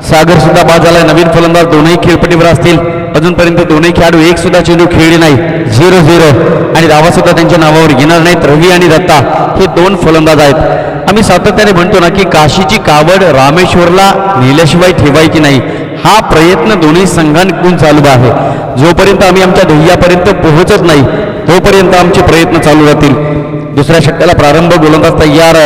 S3: सागर सुद्धा बाद झाला. नवीन फलंदाज दोनही खेळपट्टीवर असतील. अजूनपर्यंत दोन्ही खेळाडू एक सुद्धा चेंडू खेळले नाही. 0-0 आणि धावा सुद्धा त्यांच्या नावावर घेणार नाहीत. रवी आणि दत्ता हे दोन फलंदाज आहेत. आम्ही सातत्याने म्हणतो ना की काशीची कावड रामेश्वरला नेल्याशिवाय ठेवायची नाही. हा प्रयत्न दोन्ही संघांकडून चालू आहे. जोपर्यंत आम्ही आमच्या ध्येयापर्यंत पोहोचत नाही तोपर्यंत आमचे प्रयत्न चालू राहतील. दुसऱ्या षटकाला प्रारंभ. गोलंदाज तयार.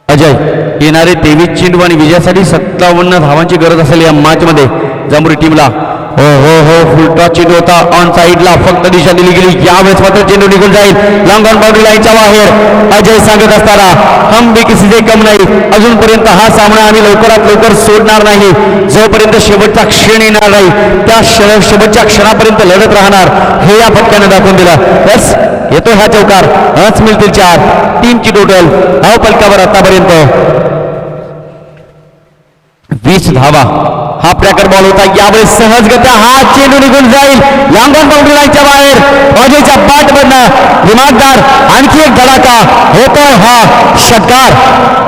S3: अजय येणारे 23 चेंडू आणि विजयासाठी 57 धावांची गरज असेल या मॅचमध्ये जांभोरी टीमला. हो हो हो फुलटॉस चेंडू होता ऑन साईडला, फक्त दिशा दिली गेली. यावेळेस मात्र चेंडू निघून जाईल लॉंग ऑन बाउंड्री लाईनच्या बाहेर. अजय सांगत असताना हम भी किसी से कम नाही. अजूनपर्यंत हा सामना आम्ही लवकरात लवकर सोडणार नाही. जोपर्यंत शेवटचा क्षण येणार नाही त्या शेवटच्या क्षणापर्यंत लढत राहणार हे या फटक्याने दाखवून दिलं. बस येतो हा चौकार. रन्स मिळतील 4. टीमची टोटल धाव फलकावर आतापर्यंत 20 धावा. हा ट्रॅकर बॉल होता. यावेळेस सहजगत्या हा चेंडू निघून जाईल लॉंग ऑन बाउंड्री लाईनच्या बाहेर. अजयच्या बॅट मधनं दिमागदार आणखी एक धडाका होतोय. हा षटकार.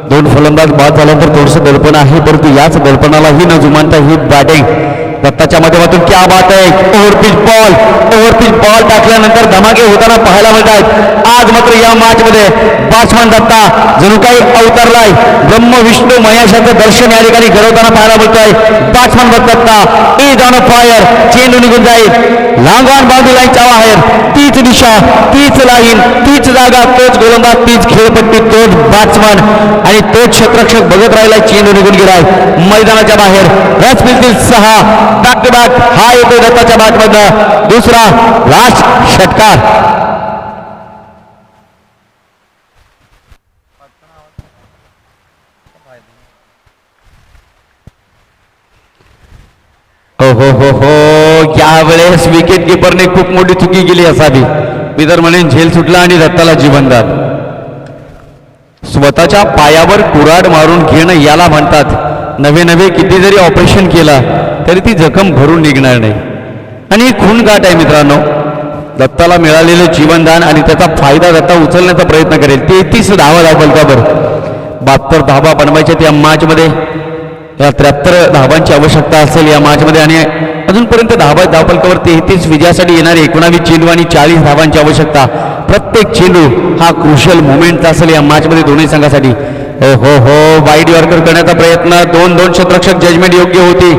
S3: दोन फलंदाज बाद झाल्यानंतर थोडंसं दडपण आहे, परंतु याच दडपणालाही न जुमानता ही बॅटिंग दत्ताच्या माध्यमातून क्या बात आहे. ओव्हरपिच बॉल टाकल्यानंतर धमाके होताना पाहायला मिळत आहेत. आज मात्र या मॅच मध्ये बॅट्समन दत्ता जणू काही अवतरलाय. ब्रह्म विष्णू महेशाचं दर्शन या ठिकाणी घडवताना पाहायला मिळत आहे. Batsman Datta is on fire. चेंडू निघून जाईल लॉंग ऑन बाउंड्री लाईनच्या बाहेर. तीच दिशा, तीच लाईन, तीच जागा, तोच गोलंदाज, तीच खेळपट्टी, तोच बॅट्समन आणि तोच क्षेत्ररक्षक बघत राहिलाय. चेंडू निघून गेलाय मैदानाच्या बाहेर. रस मिळतील 6. बॅक टू बॅक हा येतो दत्ताच्या बॅटमधनं दुसरा लास्ट षटकार. हो हो हो हो यावेळेस विकेट किपरने खूप मोठी चुकी केली असावी. मी तर म्हणेन झेल सुटला आणि दत्ताला जीवनदान. स्वतःच्या पायावर कुऱ्हाड मारून घेणं याला म्हणतात. नवे किती जरी ऑपरेशन केला तरी ती जखम भरून निघणार नाही आणि ही खून गाठ आहे मित्रांनो. दत्ताला मिळालेलं जीवनदान आणि त्याचा फायदा दत्ता उचलण्याचा प्रयत्न करेल. 33 धावा धावल का बरं. 72 धावा बनवायच्या त्या मॅचमध्ये. या 73 धावांची आवश्यकता असेल या मॅचमध्ये आणि अजूनपर्यंत धावफलकावर 33 विजयासाठी येणारे 19 चेंडू आणि 40 धावांची आवश्यकता. प्रत्येक चेंडू हा क्रुशियल मोमेंट असेल या मॅचमध्ये दोन्ही संघासाठी. हो वाईड यॉर्कर करण्याचा प्रयत्न, दोन क्षेत्ररक्षक, जजमेंट योग्य होती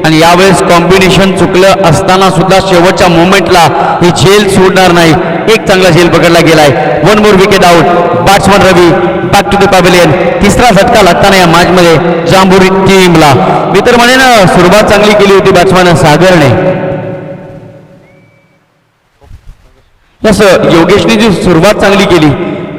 S3: आणि यावेळेस कॉम्बिनेशन चुकलं असताना सुद्धा शेवटच्या मोमेंटला ही झेल सोडणार नाही. एक चांगला झेल पकडला गेलाय. 1 more wicket out. Batsman Ravi back to the pavilion. तिसरा झटका लागताना या मॅच मध्ये जांभुरी टीमला. मी तर म्हणेन सुरुवात चांगली केली होती बॅट्समन सागरने. असं योगेशने जी सुरुवात चांगली केली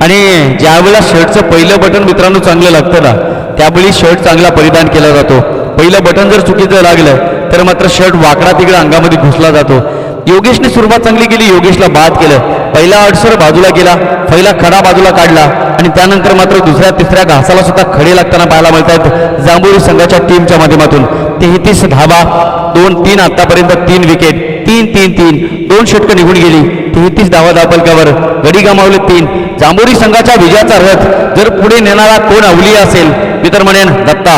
S3: आणि ज्यावेळेला शर्टचं पहिलं बटन मित्रांनो चांगलं लागतं ना, त्यावेळी शर्ट चांगला परिधान केला जातो. पहिलं बटन जर चुकीचं लागलं तर मात्र शर्ट वाकडा तिकडे अंगामध्ये घुसला जातो. योगेशने सुरुवात चांगली केली. योगेशला बाद केलं. पहिला अडसर बाजूला गेला, पहिला खडा बाजूला काढला आणि त्यानंतर मात्र दुसऱ्या तिसऱ्या घासाला सुद्धा खडे लागताना पाहायला मिळतात जांभुरी संघाच्या टीमच्या माध्यमातून. 33 धावा, 2-3 आतापर्यंत 3 विकेट, 3-3-3, 2 षटकं निघून गेली. 33 धावा धावफलकावर, गडी गमावले 3. जांभुरी संघाच्या विजयाचा रथ जर पुढे नेणारा कोण अवली असेल मी तर म्हणेन दत्ता.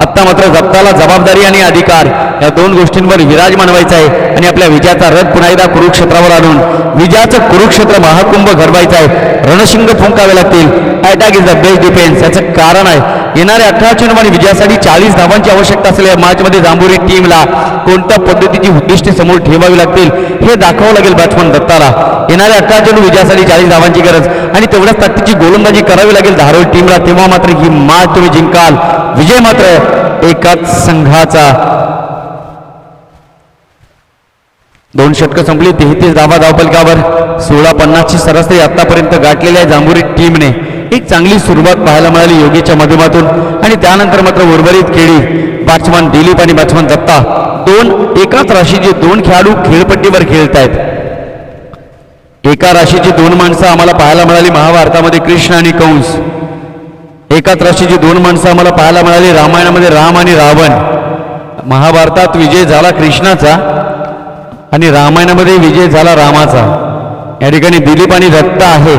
S3: आत्ता मात्र दत्ताला जबाबदारी आणि अधिकार या 2 गोष्टींवर विराजमान व्हायचा आहे आणि आपल्या विजयाचा रथ पुन्हा एकदा कुरुक्षेत्रावर आणून विजयाचं कुरुक्षेत्र महाकुंभ घडवायचं आहे. रणशिंग फुंकावे लागतील. Attack is the best defence. याचं कारण आहे येणाऱ्या 18 चेंडू आणि विजयासाठी 40 धावांची आवश्यकता असलेल्या मॅचमध्ये जांभुरी टीमला कोणत्या पद्धतीची उद्दिष्टे समोर ठेवावी लागतील हे दाखवावं लागेल बॅट्समन दत्ताला. येणाऱ्या 18 चेंडू विजयासाठी 40 धावांची गरज आणि तेवढ्याच ताकदीची गोलंदाजी करावी लागेल धारोळ टीमला. तेव्हा मात्र ही मॅच तुम्ही जिंकाल. विजय मात्र एकाच संघाचा. 2 षटकं संपली. 33 धावा धावफलकावर, 16.50ची सरासरी आतापर्यंत गाठलेल्या जांभुरी टीमने एक चांगली सुरुवात पाहायला मिळाली योगीच्या माध्यमातून आणि त्यानंतर मात्र उर्वरित खेळी बॅट्समन दिलीप आणि बॅट्समन दत्ता एकाच राशीचे 2 खेळाडू खेळपट्टीवर खेळत आहेत. एका राशीची 2 माणसं आम्हाला पाहायला मिळाली महाभारतामध्ये कृष्ण आणि कंस. एकाच राशीची 2 माणसं आम्हाला पाहायला मिळाली रामायणामध्ये राम आणि रावण. महाभारतात विजय झाला कृष्णाचा आणि रामायणामध्ये विजय झाला रामाचा. या ठिकाणी दिलीप आणि दत्ता आहे.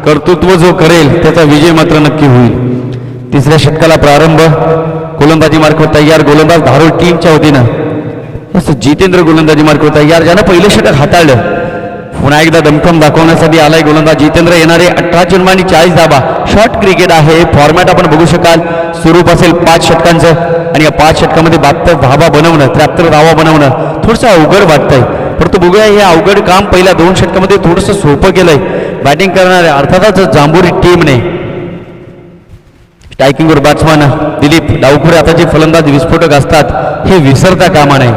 S3: कर्तृत्व जो करेल त्याचा विजय मात्र नक्की होईल. तिसऱ्या षटकाला प्रारंभ. गोलंदाजी मार्कवर तयार. गोलंदाज धारोळ टीमच्या वतीनं जितेंद्र गोलंदाजी मार्कवर तयार, ज्यानं पहिलं षटक हाताळलं. पुन्हा एकदा दमखम दाखवण्यासाठी आलाय गोलंदाज जितेंद्र. येणारे 18 चेंडू आणि 40 धावा. शॉर्ट क्रिकेट आहे. फॉर्मॅट आपण बघू शकाल. स्वरूप असेल 5 षटकांचं आणि या 5 षटकामध्ये 72 धावा बनवणं, 73 धावा बनवणं थोडंसं अवघड वाटतंय. परंतु बघूया हे अवघड काम पहिल्या 2 षटकामध्ये थोडंसं सोपं केलंय बॅटिंग करणाऱ्या अर्थातच जांभुरी टीमने. स्ट्रायकिंगवर बॅट्समन दिलीप. डावखुरे हाताचे फलंदाज विस्फोटक असतात हे विसरता कामा नये.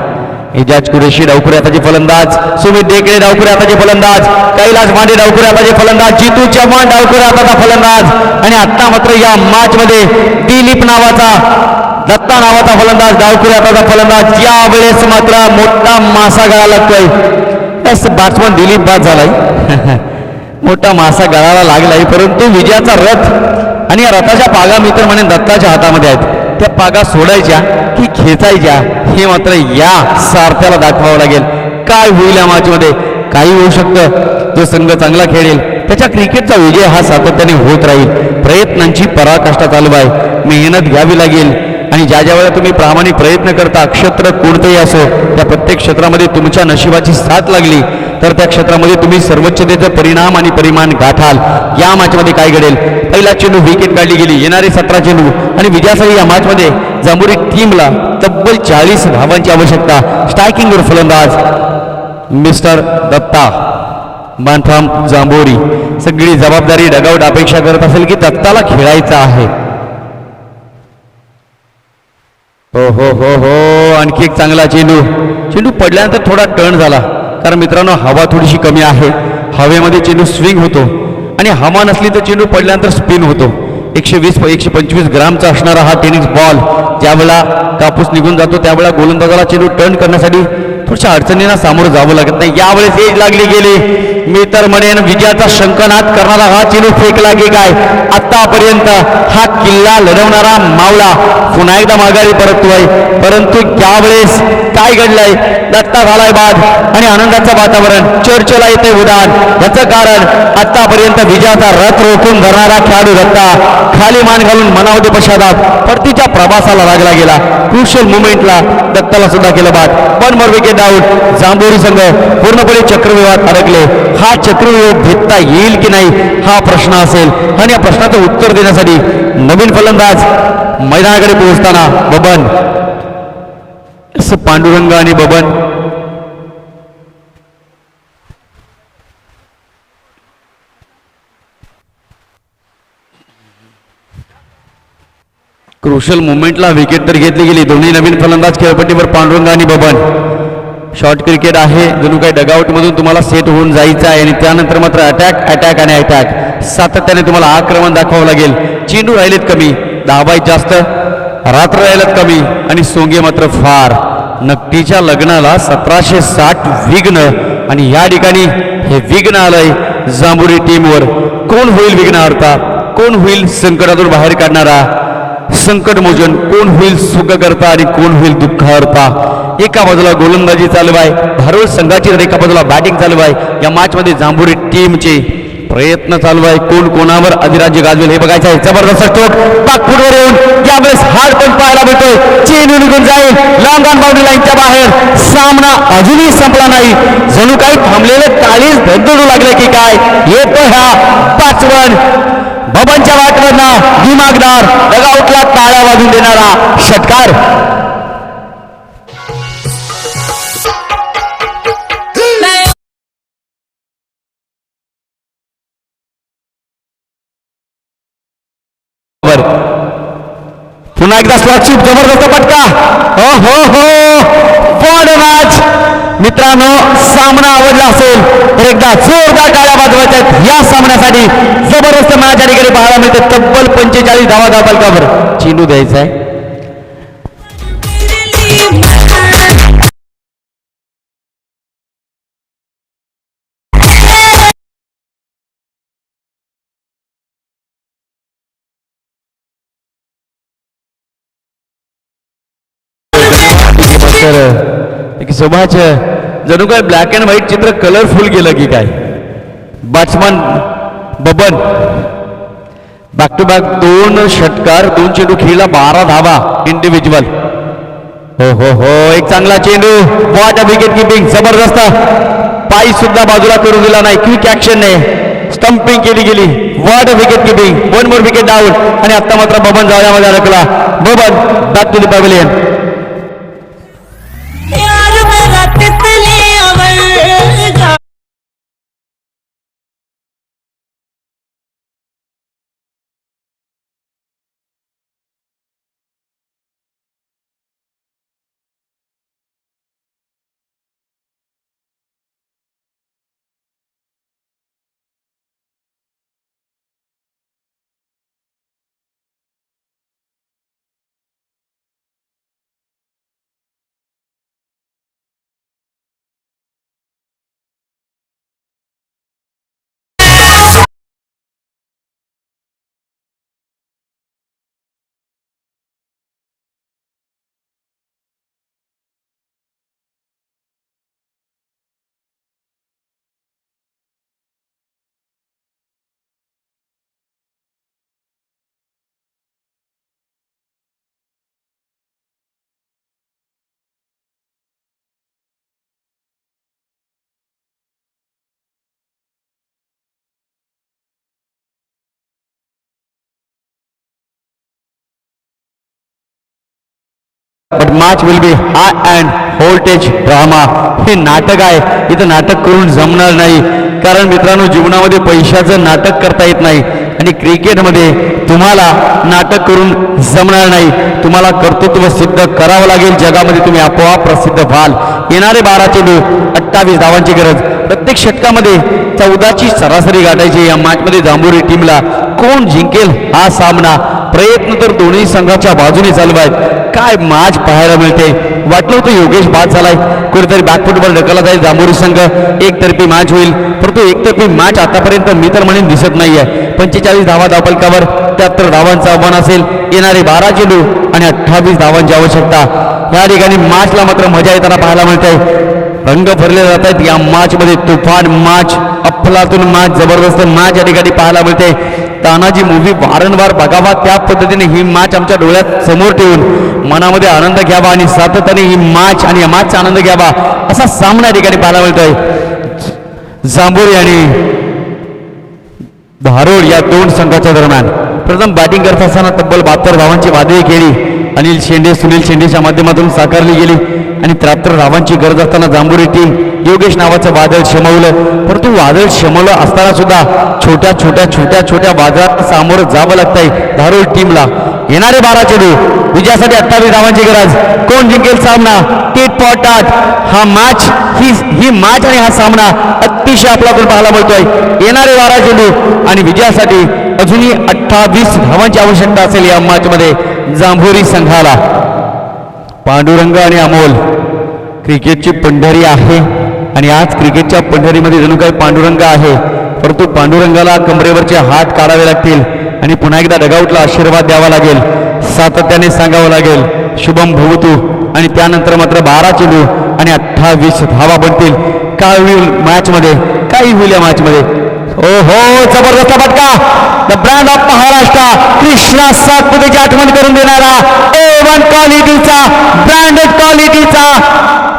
S3: एजाज कुरेशी डावखुरे हाताचे फलंदाज. सुमित देकडे डावखुरे हाताचे फलंदाज. कैलास मांडे डावखुरे हाताचे फलंदाज. जितू चव्हाण डावखुरे हाताचा फलंदाज आणि आता मात्र या मॅच मध्ये दिलीप नावाचा, दत्ता नावाचा फलंदाज डावखुरे हाताचा फलंदाज. यावेळेस मात्र मोठा मासा गळा लागतोय. बॅट्समन दिलीप बाद झालाय. मोठा मासा गळाला लागलाय. परंतु विजयाचा रथ आणि या रथाच्या पागा मित्र म्हणे दत्ताच्या हातामध्ये आहेत. त्या पागा सोडायच्या की खेचायच्या हे मात्र या सारथ्याला दाखवावं लागेल. काय होईल या मॅचमध्ये काही होऊ शकतं. जो संघ चांगला खेळेल त्याच्या क्रिकेटचा विजय हा सातत्याने होत राहील. प्रयत्नांची पराकाष्ठा चालू आहे. मेहनत घ्यावी लागेल आणि ज्या ज्या वेळेला तुम्ही प्रामाणिक प्रयत्न करता क्षेत्र कोणतंही असो त्या प्रत्येक क्षेत्रामध्ये तुमच्या नशिबाची साथ लागली तर त्या क्षेत्रामध्ये तुम्ही सर्वोच्चतेचे परिणाम आणि परिमाण गाठाल. या मॅचमध्ये काय घडेल. पहिला चेंडू विकेट काढली गेली. येणारे 17 चेंडू आणि विजयासाठी या मॅचमध्ये जांभुरी टीमला तब्बल 40 धावांची आवश्यकता. स्ट्रायकिंगवर फलंदाज मिस्टर दत्ता. बांधकाम जांभोरी. सगळी जबाबदारी डगआउट अपेक्षा करत असेल की दत्ताला खेळायचं आहे. हो आणखी एक चांगला चेंडू पडल्यानंतर थोडा टर्न झाला कारण मित्रांनो हवा थोडीशी कमी आहे. हवेमध्ये चेंडू स्विंग होतो आणि हवा नसली तर चेंडू पडल्यानंतर स्पिन होतो. 120-125 ग्रामचा असणारा हा टेनिस बॉल ज्यावेळेला कापूस निघून जातो त्यावेळेला गोलंदाजाला चेंडू टर्न करण्यासाठी थोड्याशा अडचणींना सामोरं जावं लागत नाही. यावेळेस एज लागली गेली. मी तर म्हणेन विजयाचा शंखनाद करणारा हा चेंडू फेकला की काय. आतापर्यंत हा किल्ला लढवणारा मावळा पुन्हा एकदा माघारी परततोय. परंतु यावेळेस काय घडलंय दत्ता झालाय बाद आणि आनंदाचं वातावरण चर्चेला येते उडान. याचं कारण आतापर्यंत विजयाचा रथ रोखून धरणारा खेळाडू दत्ता खाली मान घालून मनामध्ये पश्चाताप परतीच्या प्रवासाला लागला गेला. क्रुशियल मुवमेंटला दत्ताला सुद्धा केलं बाद. 1 more विकेट आउट. जांभोरी संघ पूर्णपणे चक्रव्यूहात अडकले. हा चक्रव्यूह भेदता येईल की नाही हा प्रश्न असेल आणि या प्रश्नाचं उत्तर देण्यासाठी नवीन फलंदाज मैदानाकडे पोहोचताना बबन पांडुरंग आणि बबन क्रुशियल मुवमेंटला विकेट तर घेतली गेली. दोन्ही नवीन फलंदाज खेळपट्टीवर पांडुरंग आणि बबन. शॉर्ट क्रिकेट आहे, जणू काही डगआउट मधून तुम्हाला सेट होऊन जायचं आहे आणि त्यानंतर मात्र अटॅक अटॅक आणि अटॅक सातत्याने तुम्हाला आक्रमण दाखवावं लागेल. चेंडू राहिलेत कमी, धावायत जास्त, रात्र राहिलेत कमी आणि सोंगे मात्र फार. नकटीच्या लग्नाला 1760 विघ्न आणि या ठिकाणी हे विघ्न आलंय जांभुरी टीमवर. कोण होईल विघ्नहर्ता, कोण होईल संकटातून बाहेर काढणारा, संकट मोचन कोण होईल, सुखकर्ता आणि कोण होईल दुःखहर्ता. एका बाजूला गोलंदाजी चालू आहे धारोळ संघाची, तर एका बाजूला बॅटिंग चालू आहे. या मॅच मध्ये जांभुरी टीमचे प्रयत्न चालू आहे, कोण कोणावर अधिराज्य गाजवेल हे बघायचं आहे. जबरदस्त स्ट्रोक बागफुटवर येऊन यावेळेस हार्ड पण पाहायला मिळतोय. चेंडू निघून जाईल लॉंग ऑन बाउंड्री लाईनच्या बाहेर. सामना अजूनही संपला नाही, जणू काही थांबलेले तालीच धडधडू लागले की काय. येतो ह्या 5 रन बबनच्या वाटवरना दिमागदार डगआउटला टाळ्या वाजून देणारा षटकार. पुन्हा एकदा स्लॉटशिप, जबरदस्त पटका. हो हो हो व्हॉट अ मॅच. मित्रांनो, सामना आवडला असेल तर एकदा जोरदार टाळ्या वाजवायच्या आहेत या सामन्यासाठी. जबरदस्त मॅच या ठिकाणी पाहायला मिळते. तब्बल 45 धावा धावफलकावर चेंडू द्यायचा आहे. एक सुभाष जणू काय ब्लॅक अँड व्हाईट चित्र कलरफुल गेलं की काय. Batsman Baban back to back 2 षटकार, 2 चेंडू खेळला, 12 धावा इंडिव्हिज्युअल. हो हो हो एक चांगला चेंडू. What a wicket keeping. जबरदस्त पाय सुद्धा बाजूला करू दिला नाही, क्विक ऍक्शन ने स्टंपिंग केली गेली. What a wicket keeping. 1 more wicket out आणि आता मात्र बबन जाळ्यामध्ये अडकला. Baban back to the pavilion. But match will be high and voltage drama. हे नाटक आहे, इथं नाटक करून जमणार नाही. कारण मित्रांनो, जीवनामध्ये पैशाचं नाटक करता येत नाही आणि क्रिकेटमध्ये तुम्हाला नाटक करून जमणार नाही. तुम्हाला कर्तृत्व सिद्ध करावं लागेल. जगामध्ये तुम्ही आपोआप प्रसिद्ध व्हाल. येणारे 12 चेंडू 28 धावांची गरज. प्रत्येक षटकामध्ये 14ची सरासरी गाठायची. या मॅचमध्ये जांभुरी टीमला कोण जिंकेल हा सामना. प्रयत्न तर दोन्ही संघाच्या बाजूने चालू आहेत. काय मॅच पाहायला मिळते. वाटलं होतं योगेश बाद झालाय, कुठेतरी बॅकफुटवर ढकलला जाईल जांभुरी संघ, एकतर्फी मॅच होईल, परंतु एकतर्फी मॅच आतापर्यंत मी तर म्हणेन दिसत नाहीये. 45 धावा धावफलकावर 73 धावांचं आव्हान असेल. येणारे 12 चेंडू आणि 28 धावांची आवश्यकता. या ठिकाणी मॅचला मात्र मजा येताना पाहायला मिळते. रंग भरले जात आहेत या मॅच मध्ये. तुफान मॅच, अफलातून मॅच, जबरदस्त मॅच या ठिकाणी पाहायला मिळते. तानाजी मूव्ही वारंवार बघावा, त्या पद्धतीने ही मॅच आमच्या डोळ्यात समोर ठेवून मनामध्ये आनंद घ्यावा आणि सातत्याने ही मॅच आणि या मॅचचा आनंद घ्यावा असा सामना या ठिकाणी पाहायला मिळतोय. जांभोरी आणि धारोड या दोन संघाच्या दरम्यान प्रथम बॅटिंग करत असताना तब्बल 72 धावांची वादळी खेळी अनिल शेंडे, सुनील शेंडेच्या माध्यमातून साकारली गेली आणि 73 धावांची गरज असताना जांभोरी टीम योगेश नावाचं वादळ शमवलं. परंतु वादळ शमवलं असताना सुद्धा छोट्या छोट्या छोट्या छोट्या वादळात सामोरं जावं लागतंय धारोड टीमला. येणारे 12 चेंडू, विजयासाठी 28 धावांची गरज. कोण जिंकेल सामना? टीट फॉर टाट. हा मॅच, ही मॅच आणि हा सामना अतिशय आपल्याकडून पाहायला मिळतोय. येणारे 12 चेंडू आणि विजयासाठी अजूनही 28 धावांची आवश्यकता असेल या मॅच मध्ये जांभोरी संघाला. पांडुरंग आणि अमोल क्रिकेटची पंढरी आहे आणि आज क्रिकेटच्या पंढरीमध्ये जणू काही पांडुरंग आहे. परंतु पांडुरंगाला कमरेवरचे हात काढावे लागतील आणि पुन्हा एकदा डगआउटला आशीर्वाद द्यावा लागेल, सातत्याने सांगावं लागेल शुभम भवतू. आणि त्यानंतर मात्र 12 चेंडू आणि 28 धावा बनतील. काय होईल मॅच मध्ये, काय होईल या मॅच मध्ये? ओहो, जबरदस्त फटका. The brand of Maharashtra, Krishna सातपुतेची आठवण करून देणारा A1 क्वालिटीचा, ब्रँडेड क्वालिटीचा,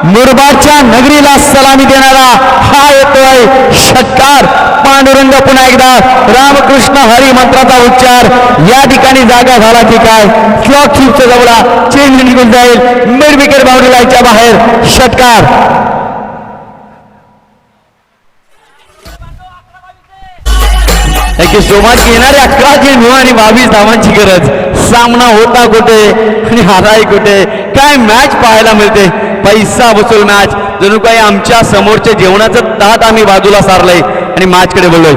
S3: मुरबाडच्या नगरीला सलामी देणारा हा येतोय षटकार. पांडुरंग पुन्हा एकदा रामकृष्ण हरी मंत्राचा उच्चार. या ठिकाणी जागा झाला की काय, स्लॉक शिफ्टच्या जवळ चेंज निघून जाईल. मिड विकेट बाउंड्री लाईनच्या बाहेर षटकार. Thank you so much. येणारे 11 चेंडू आणि 22 धावांची गरज. सामना होता कुठे आणि हाराय कुठे? काय मॅच पाहायला मिळते, पैसा वसूल मॅच. जणू काही आमच्या समोरचे जेवणाचं ताट आम्ही बाजूला सारलंय आणि मॅचकडे बोललोय.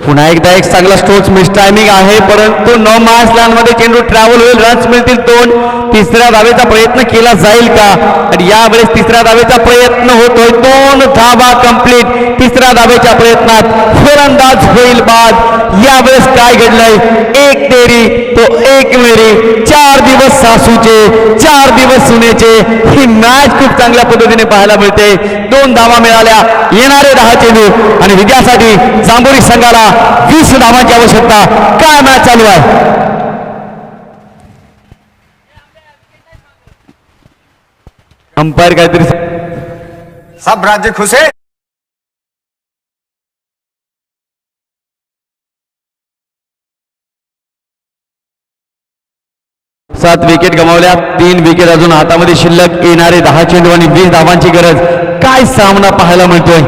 S3: पुन्हा एकदा एक चांगला स्ट्रोक्स मिस टायमिंग आहे, परंतु 9 मार्च लाईनमध्ये चेंडू ट्रॅव्हल होईल, रन्स मिळतील 2. तिसऱ्या धावेचा प्रयत्न केला जाईल का? आणि यावेळेस तिसऱ्या धावेचा प्रयत्न होतोय. 2 धावा कंप्लीट. तिसऱ्या धावेच्या प्रयत्नात फलंदाज होईल बाद. यावेळेस काय घडलंय? एक तेरी तो एक मेरी. 4 दिवस सासूचे, 4 दिवस सुनेचे. ही मॅच खूप चांगल्या पद्धतीने पाहायला मिळते. 2 धावा मिळाल्या. येणारे 10 चेंडू आणि विजयासाठी जांभोरी संघाला 20 धावांची आवश्यकता. काय मॅच चालू आहे? अंपायर काहीतरी
S4: सब राज्य खुश है.
S3: 7 विकेट गमावल्या. 3 विकेट अजून हातामध्ये शिल्लक. येणारे 10 चेंडू आणि 20 धावांची गरज. काय सामना पाहायला मिळतोय.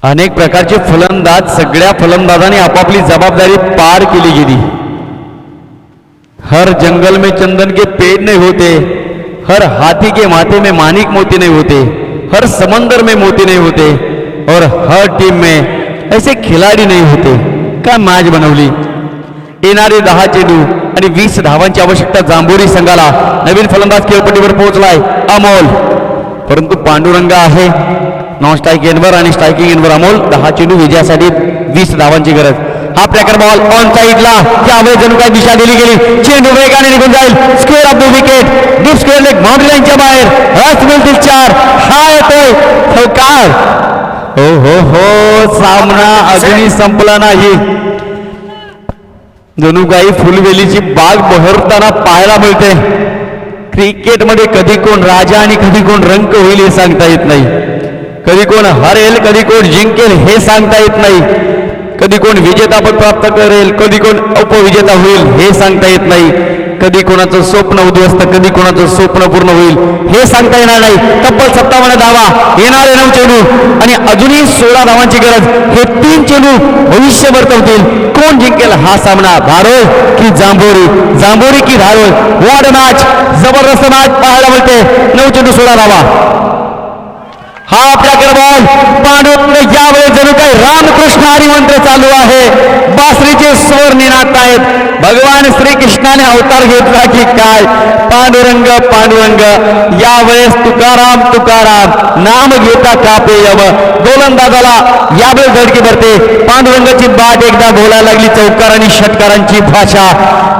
S3: अनेक प्रकारचे फलंदाज, सगळ्या फलंदाजांनी आपापली जबाबदारी पार केली गेली. हर जंगल में चंदन के पेड़ नहीं होते, हर हाथी के माथे में मानिक मोती नहीं होते, हर समंदर में मोती नहीं होते और हर टीम में ऐसे खिलाडी नहीं होते. काय मॅच बनवली. येणारे 10 चेंडू आणि 20 धावांची आवश्यकता जांभोरी संघाला. नवीन फलंदाज खेळपट्टीवर पोहोचलाय अमोल, परंतु पांडुरंग आहे. नॉन स्ट्राईक एंडवर आणि स्ट्रायकिंग एंडवर अमोल. 10 चेंडू विजयासाठी 20 धावांची गरज. हा प्रकार बॉल ऑन साईडला. त्यावेळेस जणू काय दिशा दिली गेली. चेंडू वेगाने निघून जाईल. Square of the wicket, deep square leg boundary लाईनच्या बाहेर. रस मिळतील 4. हा येतोय चौकार. हो हो हो, सामना अजूनही संपला नाही. जणू काही फुलवेलीची बाग बहरताना पाहायला मिळते. क्रिकेटमध्ये कधी कोण राजा आणि कधी कोण रंक होईल हे सांगता येत नाही. कधी कोण हरेल, कधी कोण जिंकेल हे सांगता येत नाही. कधी कोण विजेतापद प्राप्त करेल, कधी कोण उपविजेता होईल हे सांगता येत नाही. कधी कोणाचं स्वप्न उद्ध्वस्त, कधी कोणाचं स्वप्न पूर्ण होईल हे सांगता येणार नाही. तब्बल 57 धावा. येणारे 9 चेंडू आणि अजूनही 16 धावांची गरज. हे 3 चेंडू भविष्य वर्तवतील. कोण जिंकेल हा सामना, धारोड की जांभोरी, जांभोरी की धारोड? वॉट मॅच, जबरदस्त मॅच पाहायला मिळते. 9 चेंडू 16 धावा. हा आपल्या फायर बॉल पांडुरंग यावेळेस जणू काही रामकृष्ण हरी मंत्र चालू आहे. बासरीचे स्वर निनादत आहेत. भगवान श्रीकृष्णाने अवतार घेतला की काय. पांडुरंग पांडुरंग यावेळेस तुकाराम तुकाराम नाम घेता कापे यम. गोलंदाजाला यावेळेस धडकी भरते. पांडुरंगाची बाट एकदा बोलायला लागली. चौकार आणि षटकारांची भाषा.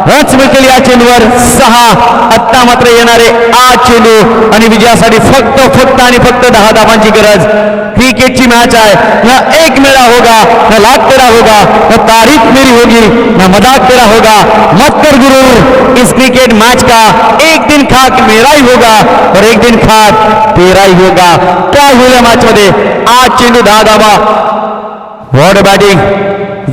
S3: रच मिळतील या चेंडूवर 6. आत्ता मात्र येणारे 8 चेंडू आणि विजयासाठी फक्त आणि फक्त 10 धावांची गरज. क्रिकेटची मॅच आहे. ना एक मेरा होगा ना लाख तेरा होगा ना तारीफ मेरी होगी ना मजाक तेरा होगा. मत कर गुरु इस क्रिकेट मैच का. एक दिन खाक मेरा ही होगा और एक दिन खाक तेरा ही होगा. काय होईल या मॅच मध्ये. 8 चेंडू 10 धावा. वॉर्ड बॅटिंग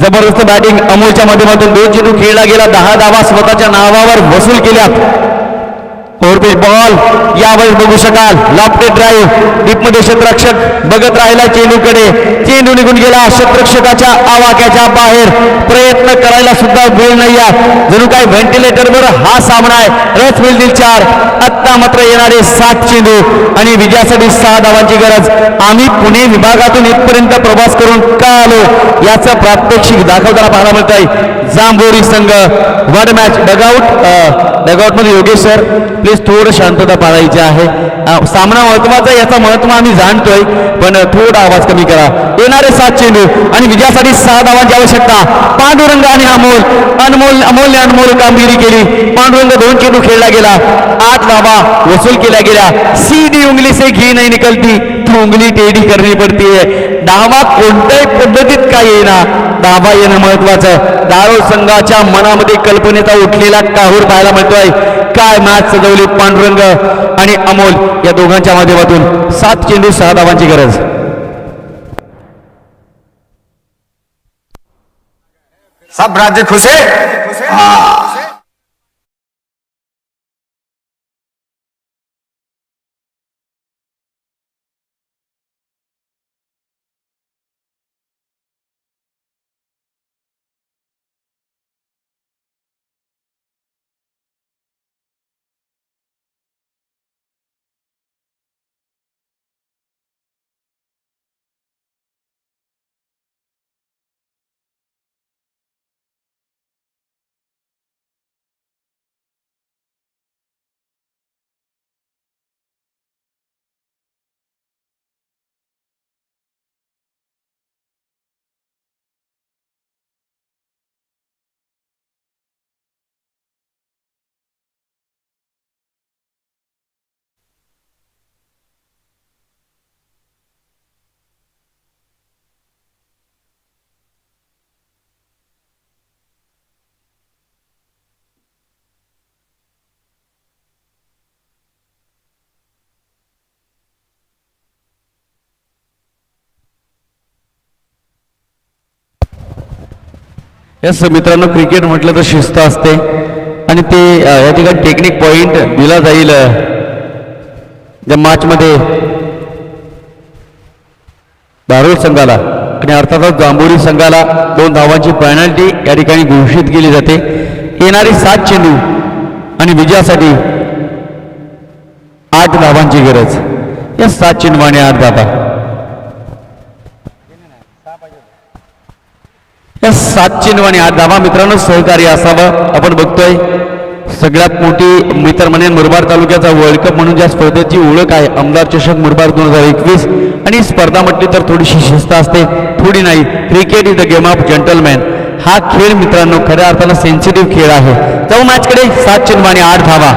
S3: जबरदस्त बॅटिंग. अमोलच्या माध्यमातून 2 चेंडू खेळला गेला. 10 धावा स्वतःच्या नावावर वसूल केल्यात. ओव्हरपिच बॉल यावेळेस बघू शकाल. लॉफ्टेड ड्राईव्ह डीपमध्ये क्षेत्ररक्षक बघत राहिला चेंडूकडे. चेंडू निघून गेला क्षेत्ररक्षकाच्या आवाक्याच्या बाहेर. प्रयत्न करायला सुद्धा वेळ नाही आहे. जणू काही व्हेंटिलेटरवर हा सामना आहे. रस मिळतील 4. आत्ता मात्र येणारे 7 चेंडू आणि विजयासाठी 6 धावांची गरज. आम्ही पुणे विभागातून इथपर्यंत प्रवास करून का आलो याचं प्रात्यक्षिक दाखवताना पाहायला मिळत आहे. जांभोरी संघ वन मॅच डगआउट मध्ये योगेश सर प्लीज थोडं शांतता पाळायची आहे. सामना महत्वाचा आहे याचा महत्व आम्ही जाणतोय पण थोडा आवाज कमी करा. येणारे 7 चेंडू आणि विजयासाठी 6 धावांची आवश्यकता. पांडुरंग आणि अमोलने अनमोल कामगिरी केली. पांडुरंग 2 चेंडू खेळला गेला. 8 धावा वसूल केल्या गेल्या. सीधी उंगली से घी नाही निकलती तो उंगली टेढ़ी करनी पडती है. धावा कोणत्याही पद्धतीत काय येईना धावा येणं महत्वाचं. दारोल संघाच्या मनामध्ये कल्पनेचा उठलेला काहूर पाहायला मिळतोय. काय मॅच सजवली पांडुरंग आणि अमोल या दोघांच्या माध्यमातून. 7 चेंडू 6 धावांची गरज.
S4: सब राज्य खुश है.
S3: यस मित्रांनो क्रिकेट म्हटलं तर शिस्त असते आणि ते या ठिकाणी टेक्निक पॉइंट दिला जाईल या मॅचमध्ये दारुल संघाला आणि अर्थातच जांभोरी संघाला 2 धावांची पेनल्टी या ठिकाणी घोषित केली जाते. येणारी 7 चेंडू आणि विजयासाठी 8 धावांची गरज. या 7 चेंडू आणि 8 धावा. या 7 चेंडू आणि 8 धावा मित्रांनो सहकार्य असावं. आपण बघतोय सगळ्यात मोठी मित्र म्हणेन मुरबाड तालुक्याचा वर्ल्ड कप म्हणून ज्या स्पर्धेची ओळख आहे आमदार चषक मुरबाड 2021. आणि स्पर्धा म्हटली तर थोडीशी शिस्त असते थोडी नाही. Cricket is the game of gentleman. हा खेळ मित्रांनो खऱ्या अर्थानं सेन्सिटिव्ह खेळ आहे. जाऊ मॅचकडे. 7 चेंडू आणि 8 धावा.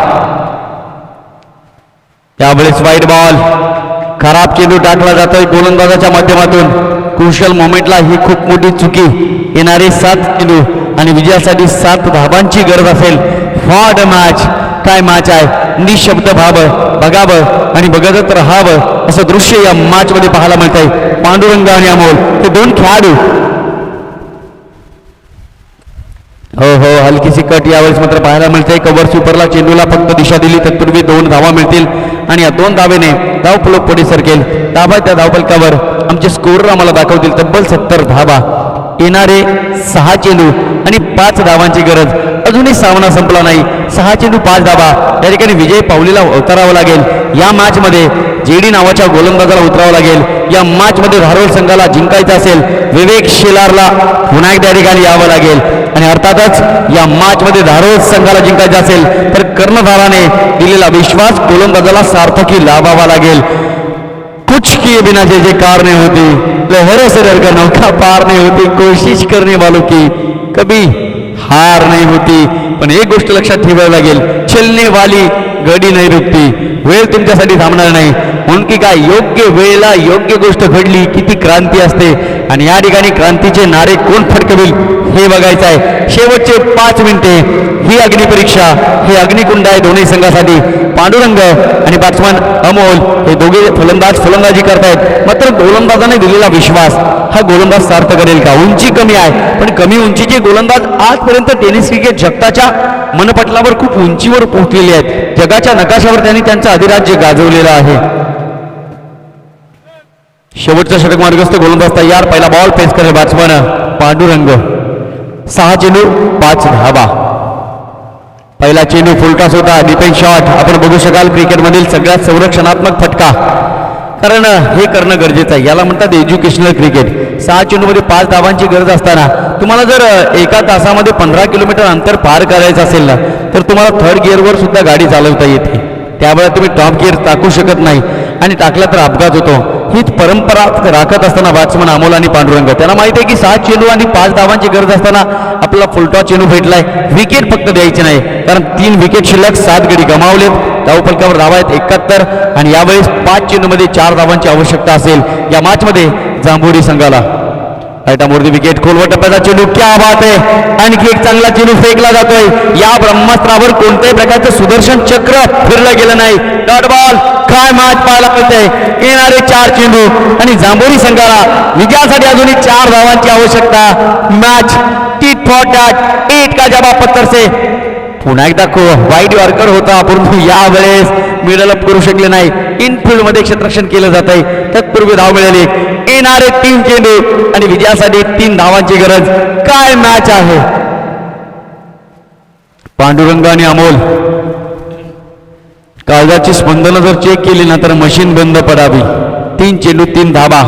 S3: यावेळेस वाईट बॉल. खराब चेंडू टाकला जातोय गोलंदाजाच्या माध्यमातून. क्रुशियल मोमेंटला ही खूप मोठी चुकी. येणारे 7 चेंडू आणि विजयासाठी 7 धावांची गरज असेल. For the match. काय मॅच आहे. निशब्द व्हावं बघावं आणि बघतच राहावं असं दृश्य या मॅच मध्ये पाहायला मिळत आहे. पांडुरंग आणि अमोल हे 2 खेळाडू. हो हलकीशी कट यावेळेस मात्र पाहायला मिळते. कव्हर स्वीपरला चेंडूला फक्त दिशा दिली तत्पूर्वी 2 धावा मिळतील आणि या 2 धावेने धावफलक पुढे सरकेल. धावा त्या धावफलकावर आमचे स्कोरर आम्हाला दाखवतील तब्बल 70 धावा. येणारे 6 चेंडू आणि 5 धावांची गरज. अजूनही सामना संपला नाही. 6 चेंडू 5 धावा. या ठिकाणी विजय पावलीला उतरावं लागेल. या मॅचमध्ये जेडी नावाच्या गोलंदाजाला उतरावं लागेल. या मॅचमध्ये धारोड संघाला जिंकायचं असेल विवेक शेलारला पुन्हा एकदा ठिकाणी यावं लागेल. आणि अर्थातच या मॅचमध्ये धारोड संघाला जिंकायचं असेल तर कर्णधाराने दिलेला विश्वास गोलंदाजाला सार्थकी लावावा लागेल. कुछ किए बिना जैसे कार नहीं होती, लहरों से डरकर नौका पार नहीं होती, कोशिश करने वालों की कभी हार नहीं होती. पण एक गोष्ट लक्षात ठेवावी लागेल, चलने वाली गाडी नाही रुकती. वेळ तुमच्यासाठी थांबणार नाही. म्हणून की काय योग्य वेळेला योग्य गोष्ट घडली की ती क्रांती असते. आणि या ठिकाणी क्रांतीचे नारे कोण फटकवेल हे बघायचं आहे. शेवटचे 5 मिनिटे ही अग्निपरीक्षा, हे अग्निकुंड आहे दोन्ही संघासाठी. पांडुरंग आणि बॅट्समन अमोल हे दोघे फलंदाजी करतायत. मात्र गोलंदाजाने दिलेला विश्वास हा गोलंदाज सार्थ करेल का? उंची कमी आहे पण कमी उंचीचे गोलंदाज आजपर्यंत टेनिस क्रिकेट जगताच्या मनपटलावर खूप उंचीवर पोहोचलेले आहेत. जगाच्या नकाशावर त्यांनी त्यांचं अधिराज्य गाजवलेलं आहे. शेवटचा षटक मार्गस्थ गोलंदाज तयार. पहिला बॉल फेस करेल बॅट्समन पांडुरंग. 6 चेंडू 5 धावा. पहिला चेंडू फुलटॉस होता. डिफेन्स शॉट आपण बघू शकाल क्रिकेटमधील सगळ्यात संरक्षणात्मक फटका. कारण हे करणं गरजेचं आहे. याला म्हणतात एज्युकेशनल क्रिकेट. 6 चेंडूमध्ये 5 धावांची गरज असताना तुम्हाला जर एका तासामध्ये 15 किलोमीटर अंतर पार करायचं असेल ना तर तुम्हाला 3rd गिअरवर सुद्धा गाडी चालवता येते. त्यामुळे तुम्ही टॉप गिअर टाकू शकत नाही आणि टाकला तर अपघात होतो. हीच परंपरा राखत असताना बॅट्समन अमोल आणि पांडुरंग त्यांना माहिती आहे की 6 चेंडू आणि 5 धावांची गरज असताना आपला फुलटॉस चेंडू भेटलाय. विकेट फक्त द्यायची नाही कारण 3 विकेट शिल्लक, 7 गडी गमावलेत. धावफलकावर धावा आहेत 71 आणि यावेळेस 5 चेंडूमध्ये 4 धावांची आवश्यकता असेल या मॅचमध्ये जांभोरी संघाला. राईटामोरती विकेट, खोलवर टप्प्याचा चेंडू, क्या बात आहे. आणखी एक चांगला चेंडू फेकला जातोय. या ब्रह्मास्त्रावर कोणत्याही प्रकारचं सुदर्शन चक्र फिरलं गेलं नाही. Dot ball. काय मॅच पाहायला मिळते. येणारे 4 चेंडू आणि जांभोरी संघाला विजयासाठी अजूनही 4 धावांची आवश्यकता. मॅच टीट फॉर टॅट, 8 का जवाब पत्तर से. पुन्हा एकदा वाईट यॉर्कर होता परंतु यावेळेस मिडल अप करू शकले नाही. इनफिल्ड मध्ये क्षेत्ररक्षण केलं जात आहे. तत्पूर्वी धाव मिळाली. येणारे 3 चेंडू आणि विजयासाठी 3 धावांची गरज. काय मॅच आहे. पांडुरंग आणि अमोल काळजाची स्पंदनं जर चेक केली ना तर मशीन बंद पडावी. 3 चेंडू 3 धावा.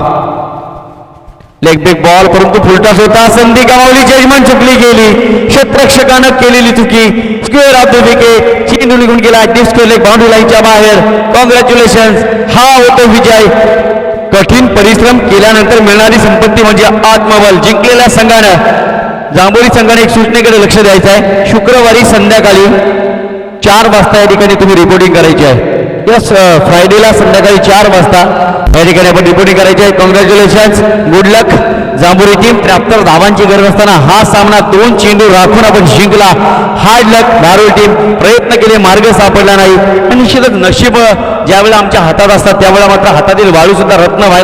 S3: लेग ब्रेक बॉल परंतु फुलटॉस होता. संधी गमावली. जजमेंट चुकली गेली. क्षेत्ररक्षकानं केलेली चुकी. Square of the wicket. चेंडू निघून गेला. डिस्को लेग बाउंड्री लाईनच्या बाहेर. कॉंग्रॅच्युलेशन्स. हा होतो विजय. कठीण परिश्रम केल्यानंतर मिळणारी संपत्ती म्हणजे आत्मबल. जिंकलेल्या संघानं जांभोरी संघाने एक सूचनेकडे लक्ष द्यायचं आहे. शुक्रवारी संध्याकाळी 4 वाजता या ठिकाणी तुम्ही रिपोर्टिंग करायची आहे. यस, फ्रायडेला संध्याकाळी 4 वाजता या ठिकाणी आपण रिपोर्टिंग करायची आहे. कॉंग्रॅच्युलेशन्स, गुड लक. जांभोरी टीम 73 धावांची गरज असताना हा सामना 2 चेंडू राखून आपण जिंकला. हार्ड लक. धारोड टीम प्रयत्न केले, मार्ग सापडला नाही. आणि निश्चितच नशीब ज्यावेळेला आमच्या हातात असतात त्यावेळेला मात्र हातातील वाळू सुद्धा रत्न व्हायला